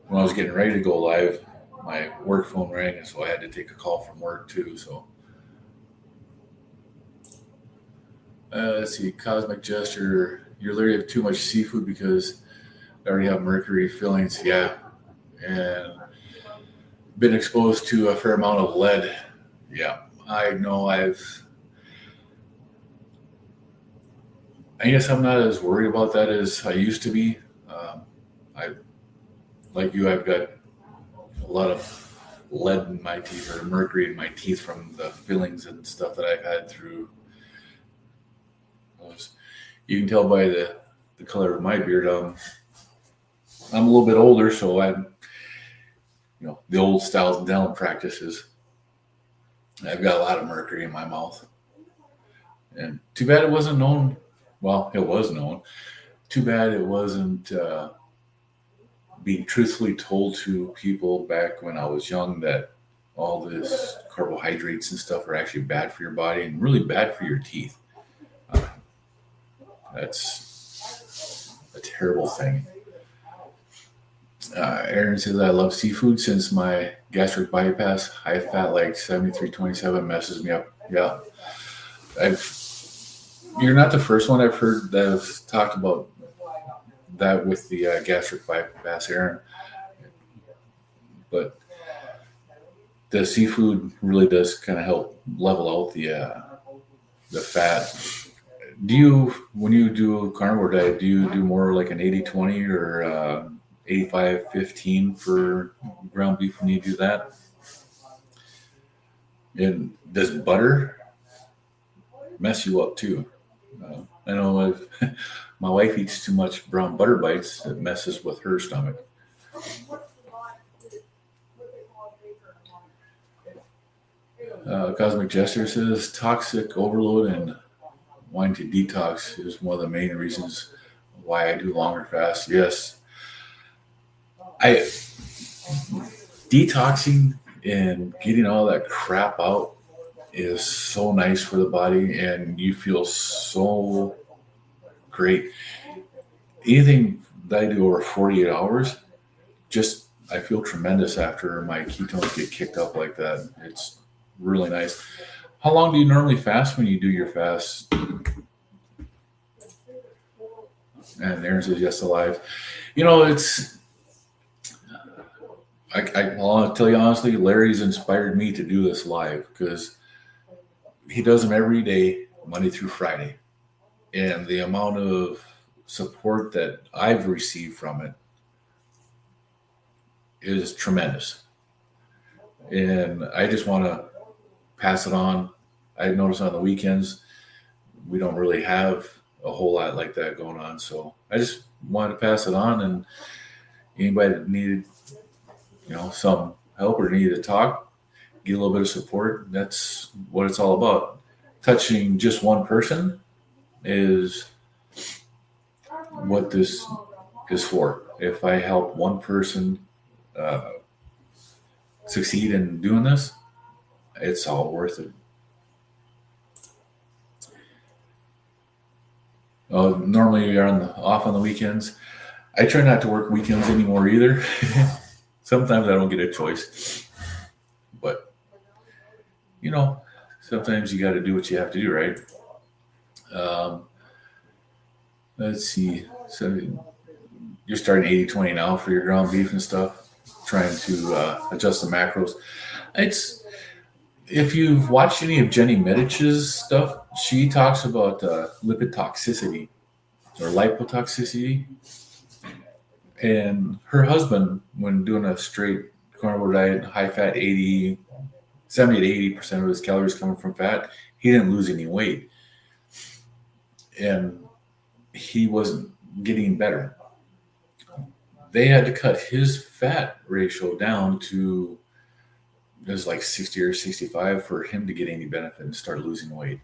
when I was getting ready to go live, my work phone rang, and so I had to take a call from work too. So let's see, Cosmic Gesture. You're literally have too much seafood because I already have mercury fillings. Yeah, and been exposed to a fair amount of lead. Yeah, I know. I guess I'm not as worried about that as I used to be. I like you. I've got a lot of lead in my teeth or mercury in my teeth from the fillings and stuff that I've had through. You can tell by the color of my beard. I'm a little bit older, so I'm the old styles of dental practices. I've got a lot of mercury in my mouth, and too bad it wasn't known. Well, it was known. Too bad it wasn't being truthfully told to people back when I was young that all this carbohydrates and stuff are actually bad for your body and really bad for your teeth. Uh, that's a terrible thing. Aaron says, I love seafood since my gastric bypass. High fat, like 7327, messes me up. Yeah. You're not the first one I've heard that have talked about that with the gastric bypass, Aaron. But the seafood really does kind of help level out the fat. When you do a carnivore diet, do you do more like an 80-20 or 85-15 for ground beef when you do that? And does butter mess you up too? I know my wife eats too much brown butter bites, it messes with her stomach. Cosmic Jester says toxic overload and wanting to detox is one of the main reasons why I do longer fasts. Yes, I detoxing and getting all that crap out is so nice for the body, and you feel so great. Anything that I do over 48 hours, I feel tremendous after my ketones get kicked up like that. It's really nice. How long do you normally fast when you do your fast? And Aaron says yes, alive. I'll tell you honestly, Larry's inspired me to do this live because he does them every day, Monday through Friday. And the amount of support that I've received from it is tremendous. And I just want to pass it on. I notice on the weekends, we don't really have a whole lot like that going on. So I just wanted to pass it on, and anybody that needed, some help or needed to talk, get a little bit of support. That's what it's all about. Touching just one person is what this is for. If I help one person succeed in doing this, it's all worth it. Normally you're off on the weekends. I try not to work weekends anymore either. Sometimes I don't get a choice, but sometimes you got to do what you have to do, right? Let's see. So you're starting 80-20 now for your ground beef and stuff, trying to adjust the macros. If you've watched any of Jenny Medich's stuff, she talks about lipid toxicity or lipotoxicity. And her husband, when doing a straight carnivore diet, high fat, 70 to 80% of his calories coming from fat, he didn't lose any weight. And he wasn't getting better. They had to cut his fat ratio down to, it was like 60 or 65 for him to get any benefit and start losing weight.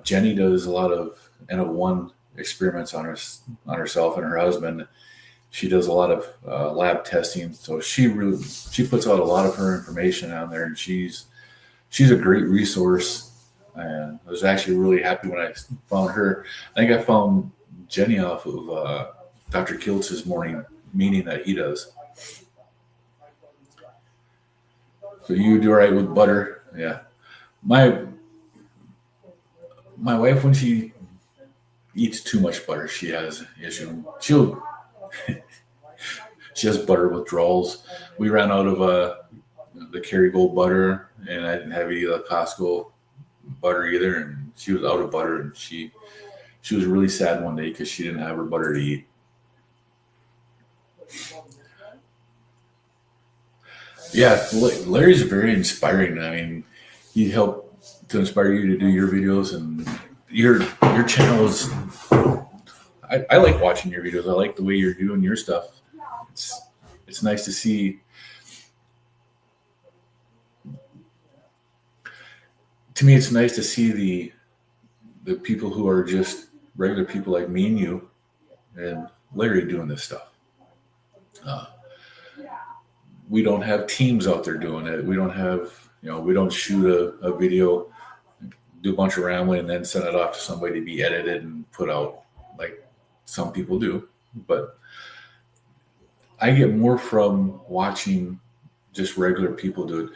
Jenny does a lot of N-of-1 experiments on herself and her husband, She does a lot of lab testing, so she puts out a lot of her information on there, and she's a great resource. And I was actually really happy when I found her. I think I found Jenny off of Dr. Kiltz's morning meeting that he does. So you do all right with butter? Yeah. My wife, when she eats too much butter, she has an issue. She has butter withdrawals. We ran out of the Kerrygold butter, and I didn't have any of the Costco butter either, and she was out of butter, and she was really sad one day because she didn't have her butter to eat. Yeah, Larry's very inspiring. I mean, he helped to inspire you to do your videos, and your channel is. I like watching your videos. I like the way you're doing your stuff. It's nice to see. To me, it's nice to see the people who are just regular people like me and you and Larry doing this stuff. We don't have teams out there doing it. We don't have, we don't shoot a video, do a bunch of rambling, and then send it off to somebody to be edited and put out like some people do. But I get more from watching just regular people do it.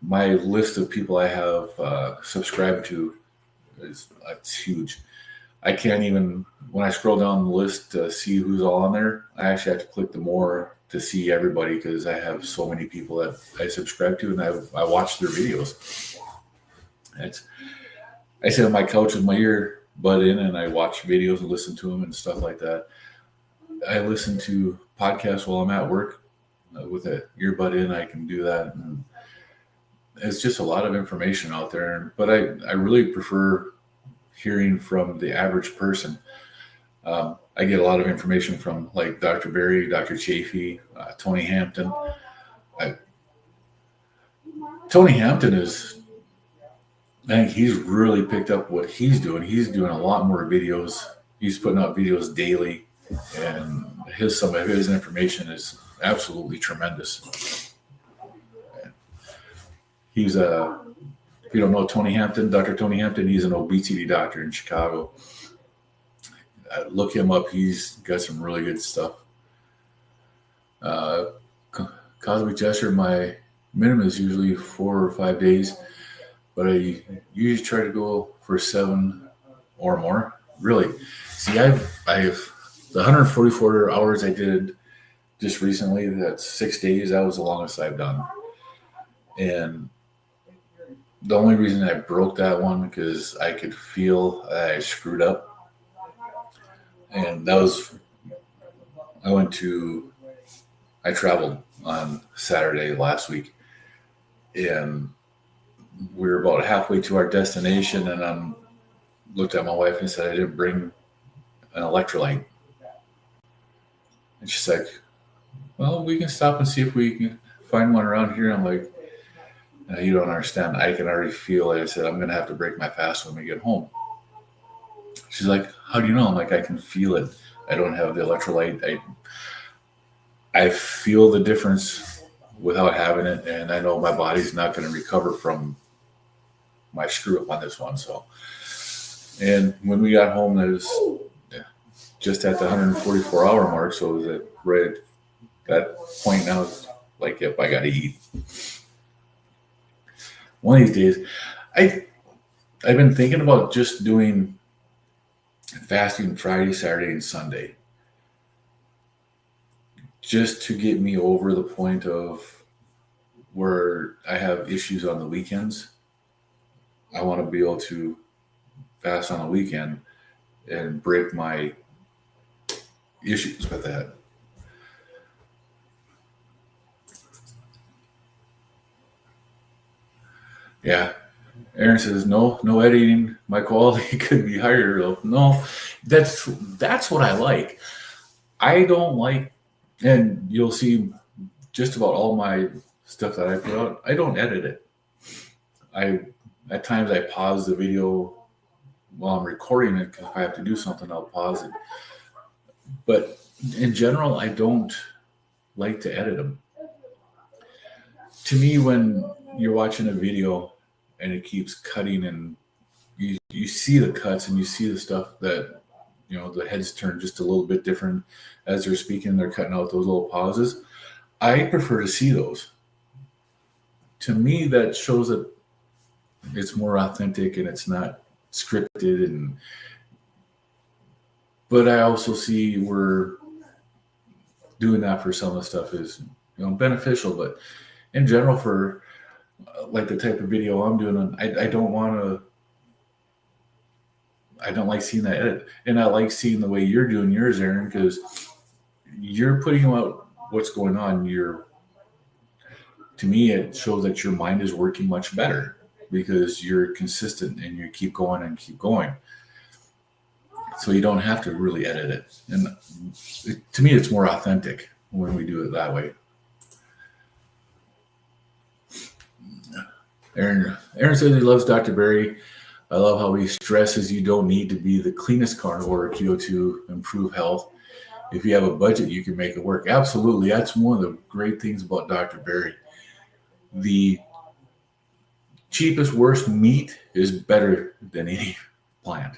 My list of people I have subscribed to it's huge. I can't even, when I scroll down the list to see who's all on there, I actually have to click the more to see everybody because I have so many people that I subscribe to, and I watch their videos. I sit on my couch with my earbud in, and I watch videos and listen to them and stuff like that. I listen to podcasts while I'm at work with an earbud in. I can do that. And it's just a lot of information out there, but I really prefer hearing from the average person. I get a lot of information from like Dr. Berry, Dr. Chafee, Tony Hampton. Tony Hampton I think he's really picked up what he's doing. He's doing a lot more videos. He's putting out videos daily, and some of his information is absolutely tremendous. He's if you don't know Tony Hampton, Dr. Tony Hampton, he's an obesity doctor in Chicago. Look him up. He's got some really good stuff. Cosmic Gesture, my minimum is usually 4 or 5 days, but I usually try to go for 7 or more. Really, see, I've the 144 hours I did just recently. That's 6 days. That was the longest I've done, and the only reason I broke that one because I could feel I screwed up. And that was, I traveled on Saturday last week, and we were about halfway to our destination, and I looked at my wife and said I didn't bring an electrolyte. And she's like, well, we can stop and see if we can find one around here. I'm like, no, you don't understand. I can already feel it. I said, I'm going to have to break my fast when we get home. She's like, how do you know? I'm like, I can feel it. I don't have the electrolyte. I feel the difference without having it, and I know my body's not going to recover from my screw up on this one. So, and when we got home, it was just at the 144 hour mark. So it was right at that point now, it's like, yep, I got to eat. One of these days, I've been thinking about just doing fasting Friday, Saturday, and Sunday, just to get me over the point of where I have issues on the weekends. I want to be able to fast on the weekend and break my issues with that. Yeah. Aaron says, no editing. My quality could be higher. No, that's what I like. I don't like, and you'll see just about all my stuff that I put out, I don't edit it. At times I pause the video while I'm recording it, because if I have to do something, I'll pause it. But in general, I don't like to edit them. To me, when you're watching a video and it keeps cutting and you see the cuts and you see the stuff that, the heads turn just a little bit different as they're speaking, they're cutting out those little pauses. I prefer to see those. To me, that shows that it's more authentic and it's not scripted. But I also see where doing that for some of the stuff is, beneficial. But in general, for like the type of video I'm doing, I don't want to. I don't like seeing that edit, and I like seeing the way you're doing yours, Aaron, because you're putting out what's going on. To me, it shows that your mind is working much better because you're consistent and you keep going and keep going. So you don't have to really edit it. And to me, it's more authentic when we do it that way. Aaron says he loves Dr. Berry. I love how he stresses you don't need to be the cleanest carnivore or keto to improve health. If you have a budget, you can make it work. Absolutely. That's one of the great things about Dr. Berry. The cheapest, worst meat is better than any plant.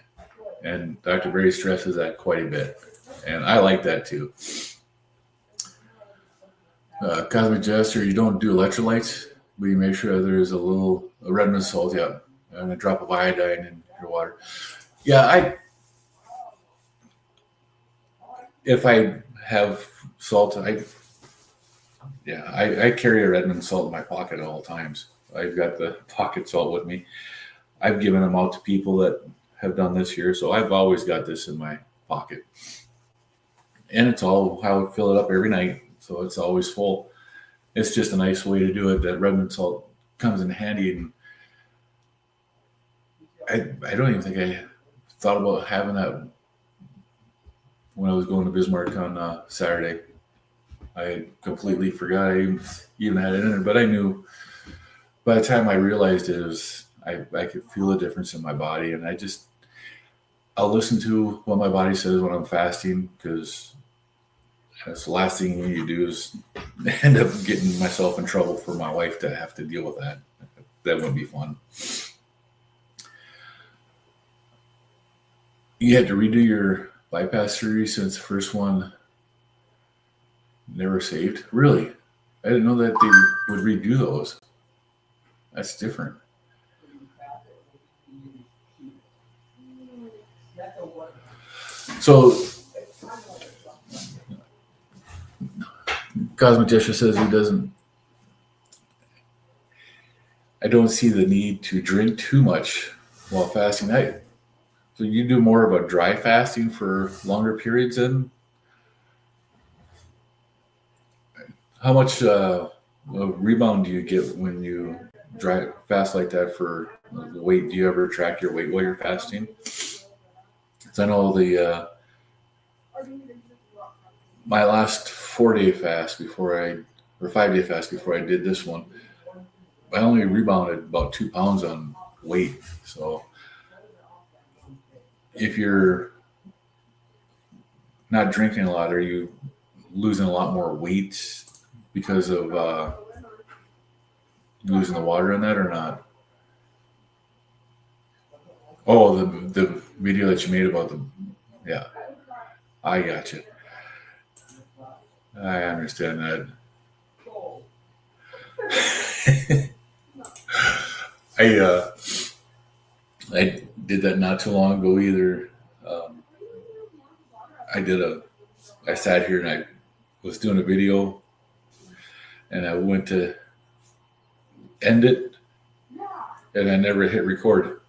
And Dr. Berry stresses that quite a bit. And I like that too. Cosmic Jester, you don't do electrolytes, but you make sure there's a redmond salt, and a drop of iodine in your water. Yeah, if I have salt, I carry a redmond salt in my pocket at all times. I've got the pocket salt with me. I've given them out to people that have done this here, so I've always got this in my pocket. And it's all how I fill it up every night, so it's always full. It's just a nice way to do it. That redmond salt comes in handy, and I don't even think I thought about having that when I was going to Bismarck on Saturday. I completely forgot I even had it in there, but I knew by the time I realized it, I could feel the difference in my body, and I'll listen to what my body says when I'm fasting, because that's the last thing you need to do is end up getting myself in trouble for my wife to have to deal with that. That wouldn't be fun. You had to redo your bypass surgery since the first one never saved? Really? I didn't know that they would redo those. That's different. So, Cosmic Gesture says he doesn't. I don't see the need to drink too much while fasting. So you do more of a dry fasting for longer periods then? How much rebound do you get when you dry fast like that for the weight? Do you ever track your weight while you're fasting? So I know my last 4-day fast or 5-day fast before I did this one, I only rebounded about 2 pounds on weight. So if you're not drinking a lot, are you losing a lot more weight because of losing the water in that or not? Oh, the video that you made about I got you. I understand that. I did that not too long ago either. I sat here and I was doing a video and I went to end it and I never hit record.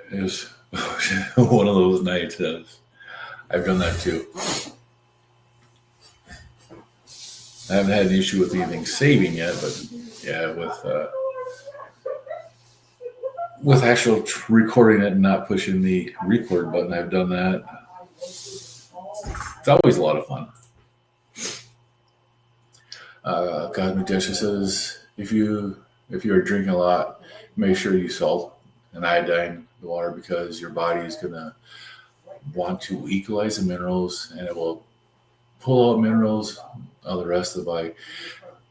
It was one of those nights. I've done that too. I haven't had an issue with anything saving yet, but yeah, with actual recording it and not pushing the record button, I've done that. It's always a lot of fun. Cosmic Gesture says if you are drinking a lot, make sure you salt and iodine the water because your body is gonna want to equalize the minerals, and it will pull out minerals of the rest of the body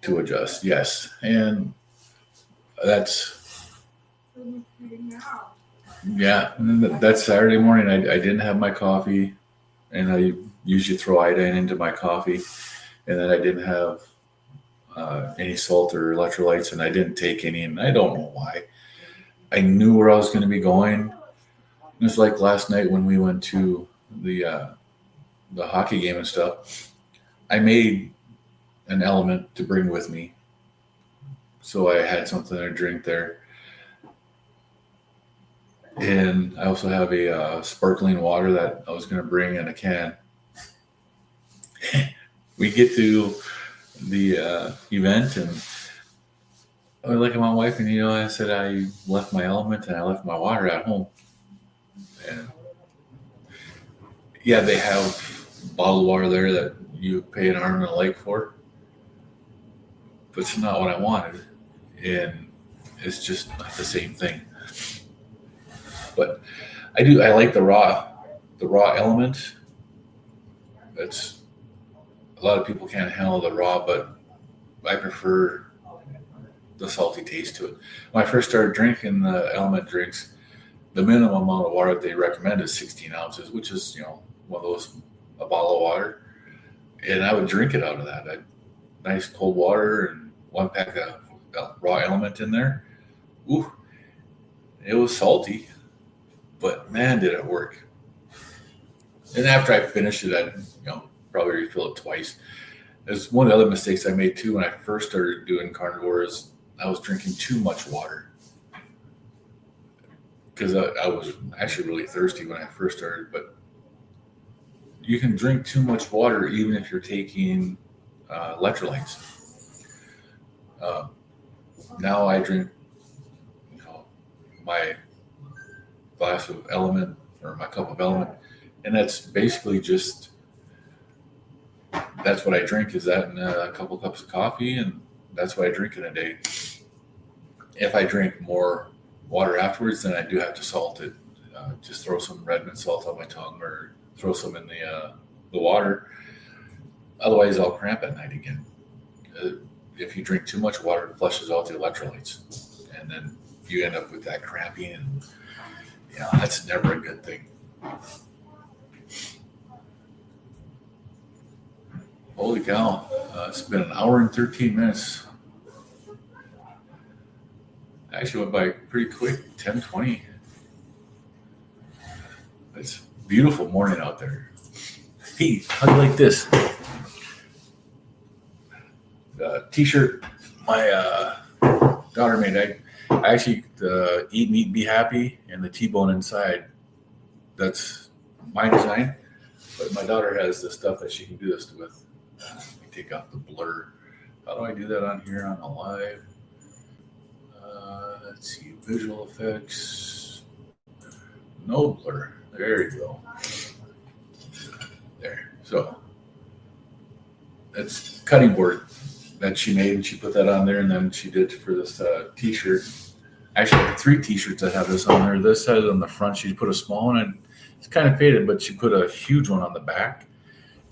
to adjust. Yes, and that's that's Saturday morning. I didn't have my coffee, and I usually throw iodine into my coffee, and then I didn't have any salt or electrolytes, and I didn't take any, and I don't know why. I knew where I was going to be going. It's like last night when we went to the hockey game and stuff. I made an element to bring with me, so I had something to drink there. And I also have a sparkling water that I was going to bring in a can. We get to the event, and I look at my wife, and I said I left my element and I left my water at home. And yeah, they have bottled water there that you pay an arm and a leg for, but it's not what I wanted, and it's just not the same thing. But I like the raw element. That's a lot of people can't handle the raw, but I prefer the salty taste to it. When I first started drinking the element drinks, the minimum amount of water they recommend is 16 ounces, which is one of those, a bottle of water, and I would drink it out of that. Nice cold water and one pack of raw element in there. Ooh, it was salty, but man, did it work. And after I finished it, I'd probably refill it twice. There's one of the other mistakes I made too when I first started doing carnivore is I was drinking too much water, because I was actually really thirsty when I first started. But you can drink too much water even if you're taking electrolytes. Now I drink my glass of element or my cup of element, and that's basically just that's what I drink, is that and a couple cups of coffee, and that's what I drink in a day. If I drink more water afterwards, then I do have to salt it. Just throw some red mint salt on my tongue or throw some in the water. Otherwise, I'll cramp at night again. If you drink too much water, it flushes out the electrolytes, and then you end up with that cramping, and that's never a good thing. Holy cow, it's been an hour and 13 minutes. Actually went by pretty quick, 10:20. It's a beautiful morning out there. Hey, how do you like this? T-shirt my daughter made. I actually eat meat, be happy, and the T-bone inside. That's my design, but my daughter has the stuff that she can do this with. Let me take off the blur. How do I do that on here on the live? Let's see, visual effects. No blur. There you go. There. So that's cutting board that she made, and she put that on there, and then she did for this T-shirt. Actually, I have 3 T-shirts that have this on there. This side on the front, she put a small one, and it's kind of faded, but she put a huge one on the back,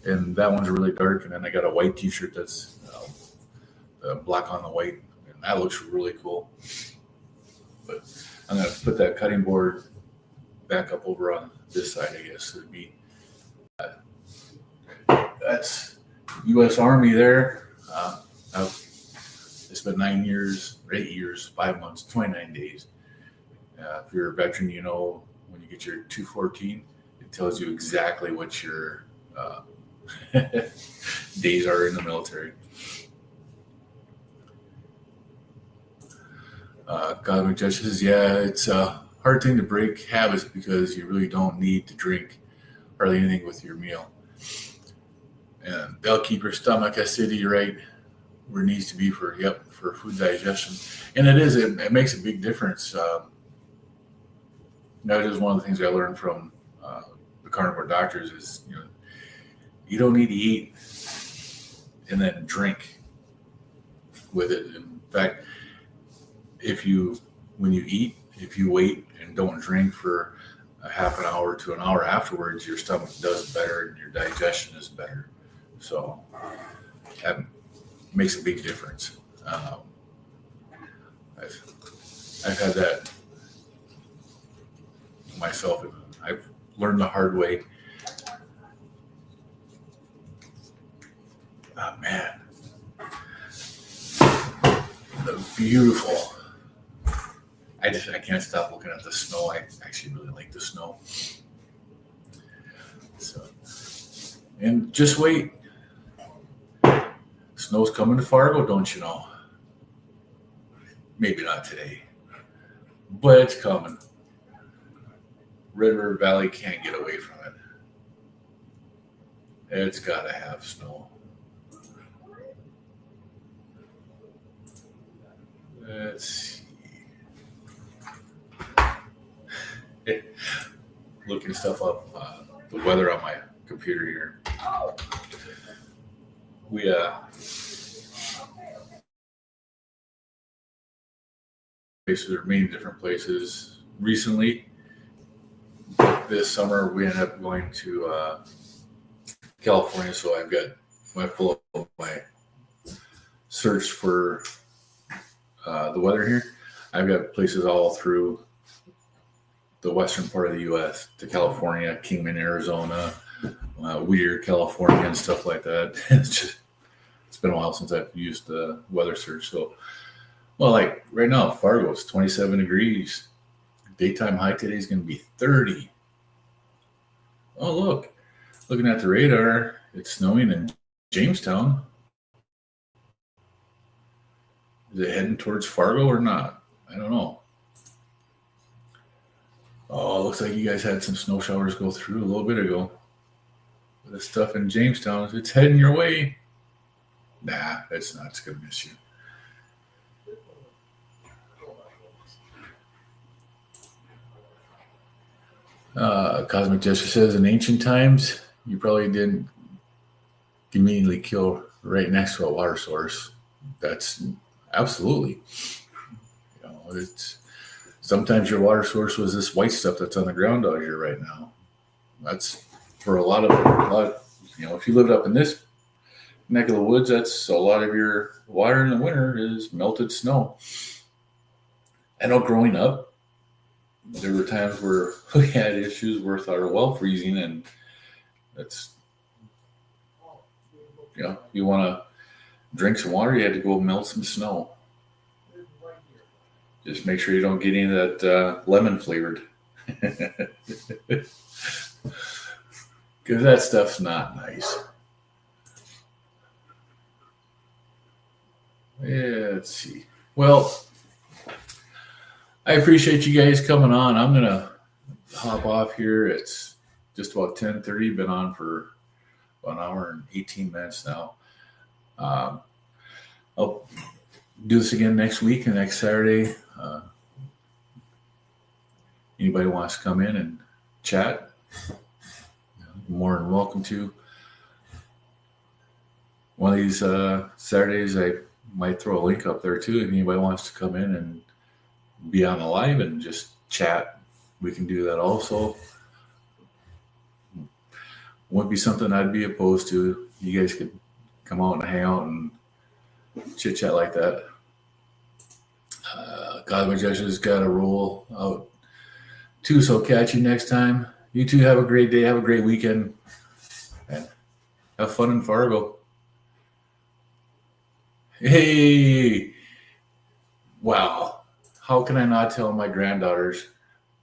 and that one's really dark. And then I got a white T-shirt that's black on the white, and that looks really cool. But I'm going to put that cutting board back up over on this side, I guess. It'd be that's U.S. Army there. It's been 9 years, or 8 years, 5 months, 29 days. If you're a veteran, when you get your 214, it tells you exactly what your days are in the military. Cosmic Judge says, yeah, it's a hard thing to break habits because you really don't need to drink hardly anything with your meal. And they'll keep your stomach acidity right where it needs to be for food digestion. And it makes a big difference. That is one of the things I learned from the carnivore doctors is, you don't need to eat and then drink with it. In fact, when you eat, if you wait and don't drink for a half an hour to an hour afterwards, your stomach does better and your digestion is better. So that makes a big difference. I've had that myself. I've learned the hard way. Oh man, the beautiful. I can't stop looking at the snow. I actually really like the snow. So, and just wait. Snow's coming to Fargo, don't you know? Maybe not today, but it's coming. Red River Valley can't get away from it. It's got to have snow. Let's see. Looking stuff up, the weather on my computer here. We places are many different places. Recently, this summer we ended up going to California, so I've got my full of my search for the weather here. I've got places all through the western part of the U.S. to California, Kingman, Arizona, Whittier, California, and stuff like that. It's been a while since I've used the weather search. So, well, like right now, Fargo is 27 degrees. Daytime high today is going to be 30. Oh, look. Looking at the radar, it's snowing in Jamestown. Is it heading towards Fargo or not? I don't know. Oh, looks like you guys had some snow showers go through a little bit ago. The stuff in Jamestown, it's heading your way. Nah, it's not. It's going to miss you. Cosmic Jester says, in ancient times, you probably didn't conveniently kill right next to a water source. That's absolutely. You know, it's sometimes your water source was this white stuff that's on the ground out here right now. That's for a lot of you know, if you lived up in this neck of the woods, that's a lot of your water in the winter is melted snow. I know growing up, there were times where we had issues with our well freezing, and that's, you know, you want to drink some water, you had to go melt some snow. Just make sure you don't get any of that lemon flavored. Because that stuff's not nice. Yeah, let's see. Well, I appreciate you guys coming on. I'm going to hop off here. It's just about 10:30. Been on for 1 hour and 18 minutes now. I'll do this again next week and next Saturday. Anybody wants to come in and chat, more than welcome to. One of these Saturdays, I might throw a link up there too. If anybody wants to come in and be on the live and just chat, we can do that also. Wouldn't be something I'd be opposed to. You guys could come out and hang out and chit chat like that. Cosmic Jester's got to roll out too, so catch you next time. You two have a great day, have a great weekend, and have fun in Fargo. Hey, wow. How can I not tell my granddaughters,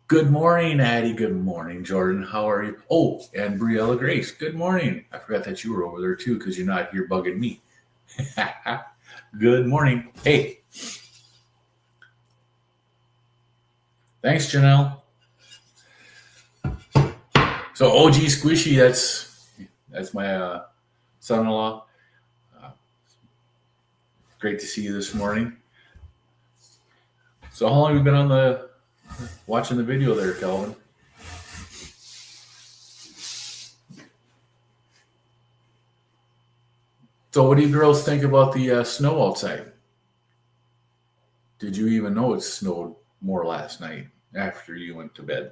good morning, Addie, good morning, Jordan, how are you? Oh, and Briella Grace, good morning. I forgot that you were over there too, because you're not here bugging me. Good morning. Hey. Thanks, Janelle. So OG Squishy, that's my son-in-law. Great to see you this morning. So how long have you been watching the video there, Calvin? So what do you girls think about the snow outside? Did you even know it snowed more last night after you went to bed?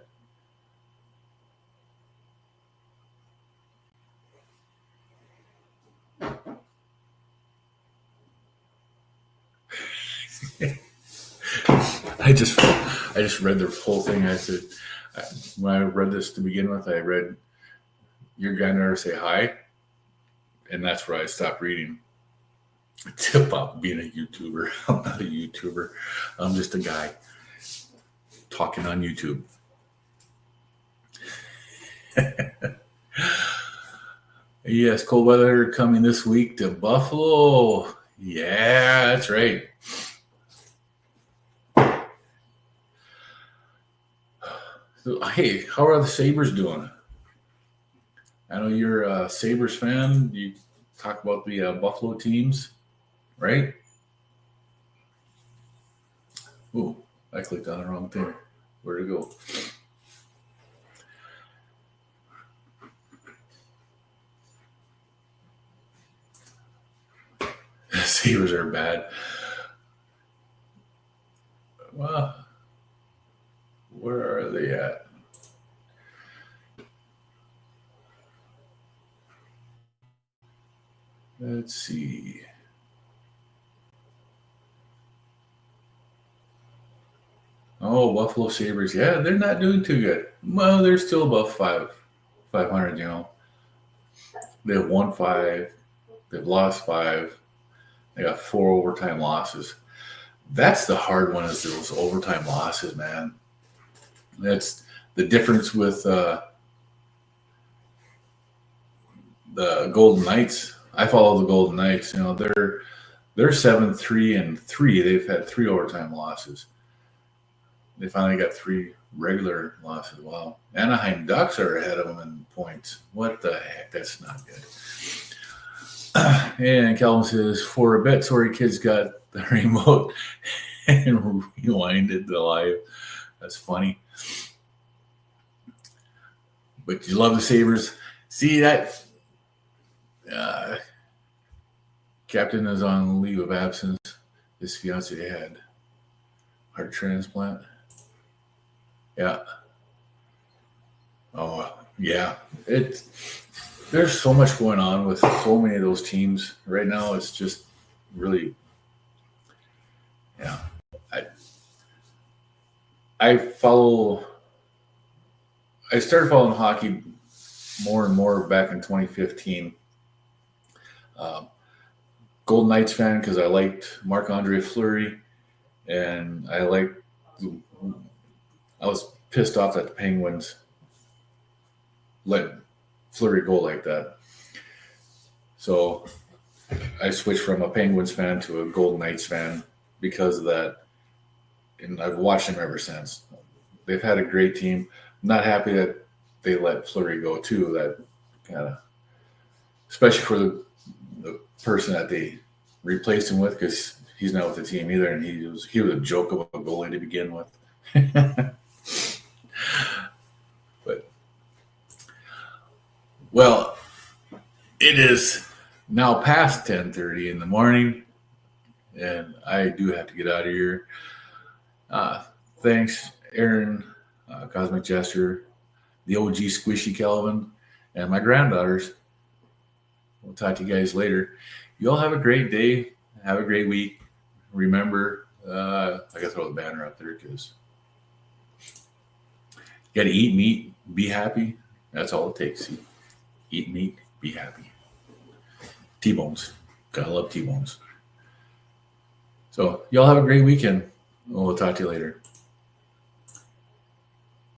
I just read the whole thing. I said, when I read this to begin with, I read, "Your guy never say hi," and that's where I stopped reading. It's about being a YouTuber. I'm not a YouTuber. I'm just a guy talking on YouTube. Yes, cold weather coming this week to Buffalo. Yeah, that's right. So, hey, how are the Sabres doing? I know you're a Sabres fan. You talk about the Buffalo teams, right? Ooh, I clicked on the wrong thing. Where'd it go? The Sabres are bad. Well, where are they at? Let's see. Oh, Buffalo Sabres. Yeah, they're not doing too good. Well, they're still above 500, They've won 5. They've lost 5. They got 4 overtime losses. That's the hard one, is those overtime losses, man. That's the difference with the Golden Knights. I follow the Golden Knights. They're 7-3-3. They've had 3 overtime losses. They finally got 3 regular losses. Wow. Anaheim Ducks are ahead of them in points. What the heck? That's not good. And Calvin says, for a bit, sorry kids got the remote and rewinded the live. That's funny. But you love the Sabres. See that? Captain is on leave of absence. His fiance had heart transplant. Yeah. Oh, yeah. There's so much going on with so many of those teams right now. It's just really, yeah. I started following hockey more and more back in 2015. Golden Knights fan because I liked Marc-Andre Fleury, and I was pissed off that the Penguins let Fleury go like that. So I switched from a Penguins fan to a Golden Knights fan because of that, and I've watched them ever since. They've had a great team. I'm not happy that they let Fleury go too. That kind of, especially for the person that they replaced him with, because he's not with the team either, and he was a joke of a goalie to begin with. But well, it is now past 10:30 in the morning, and I do have to get out of here. Thanks, Aaron, Cosmic Jester, the OG Squishy Kelvin, and my granddaughters. We'll talk to you guys later. You all have a great day. Have a great week. Remember, I got to throw the banner up there because you got to eat meat, be happy. That's all it takes. Eat meat, be happy. T-bones. Gotta love T-bones. So y'all have a great weekend. We'll talk to you later.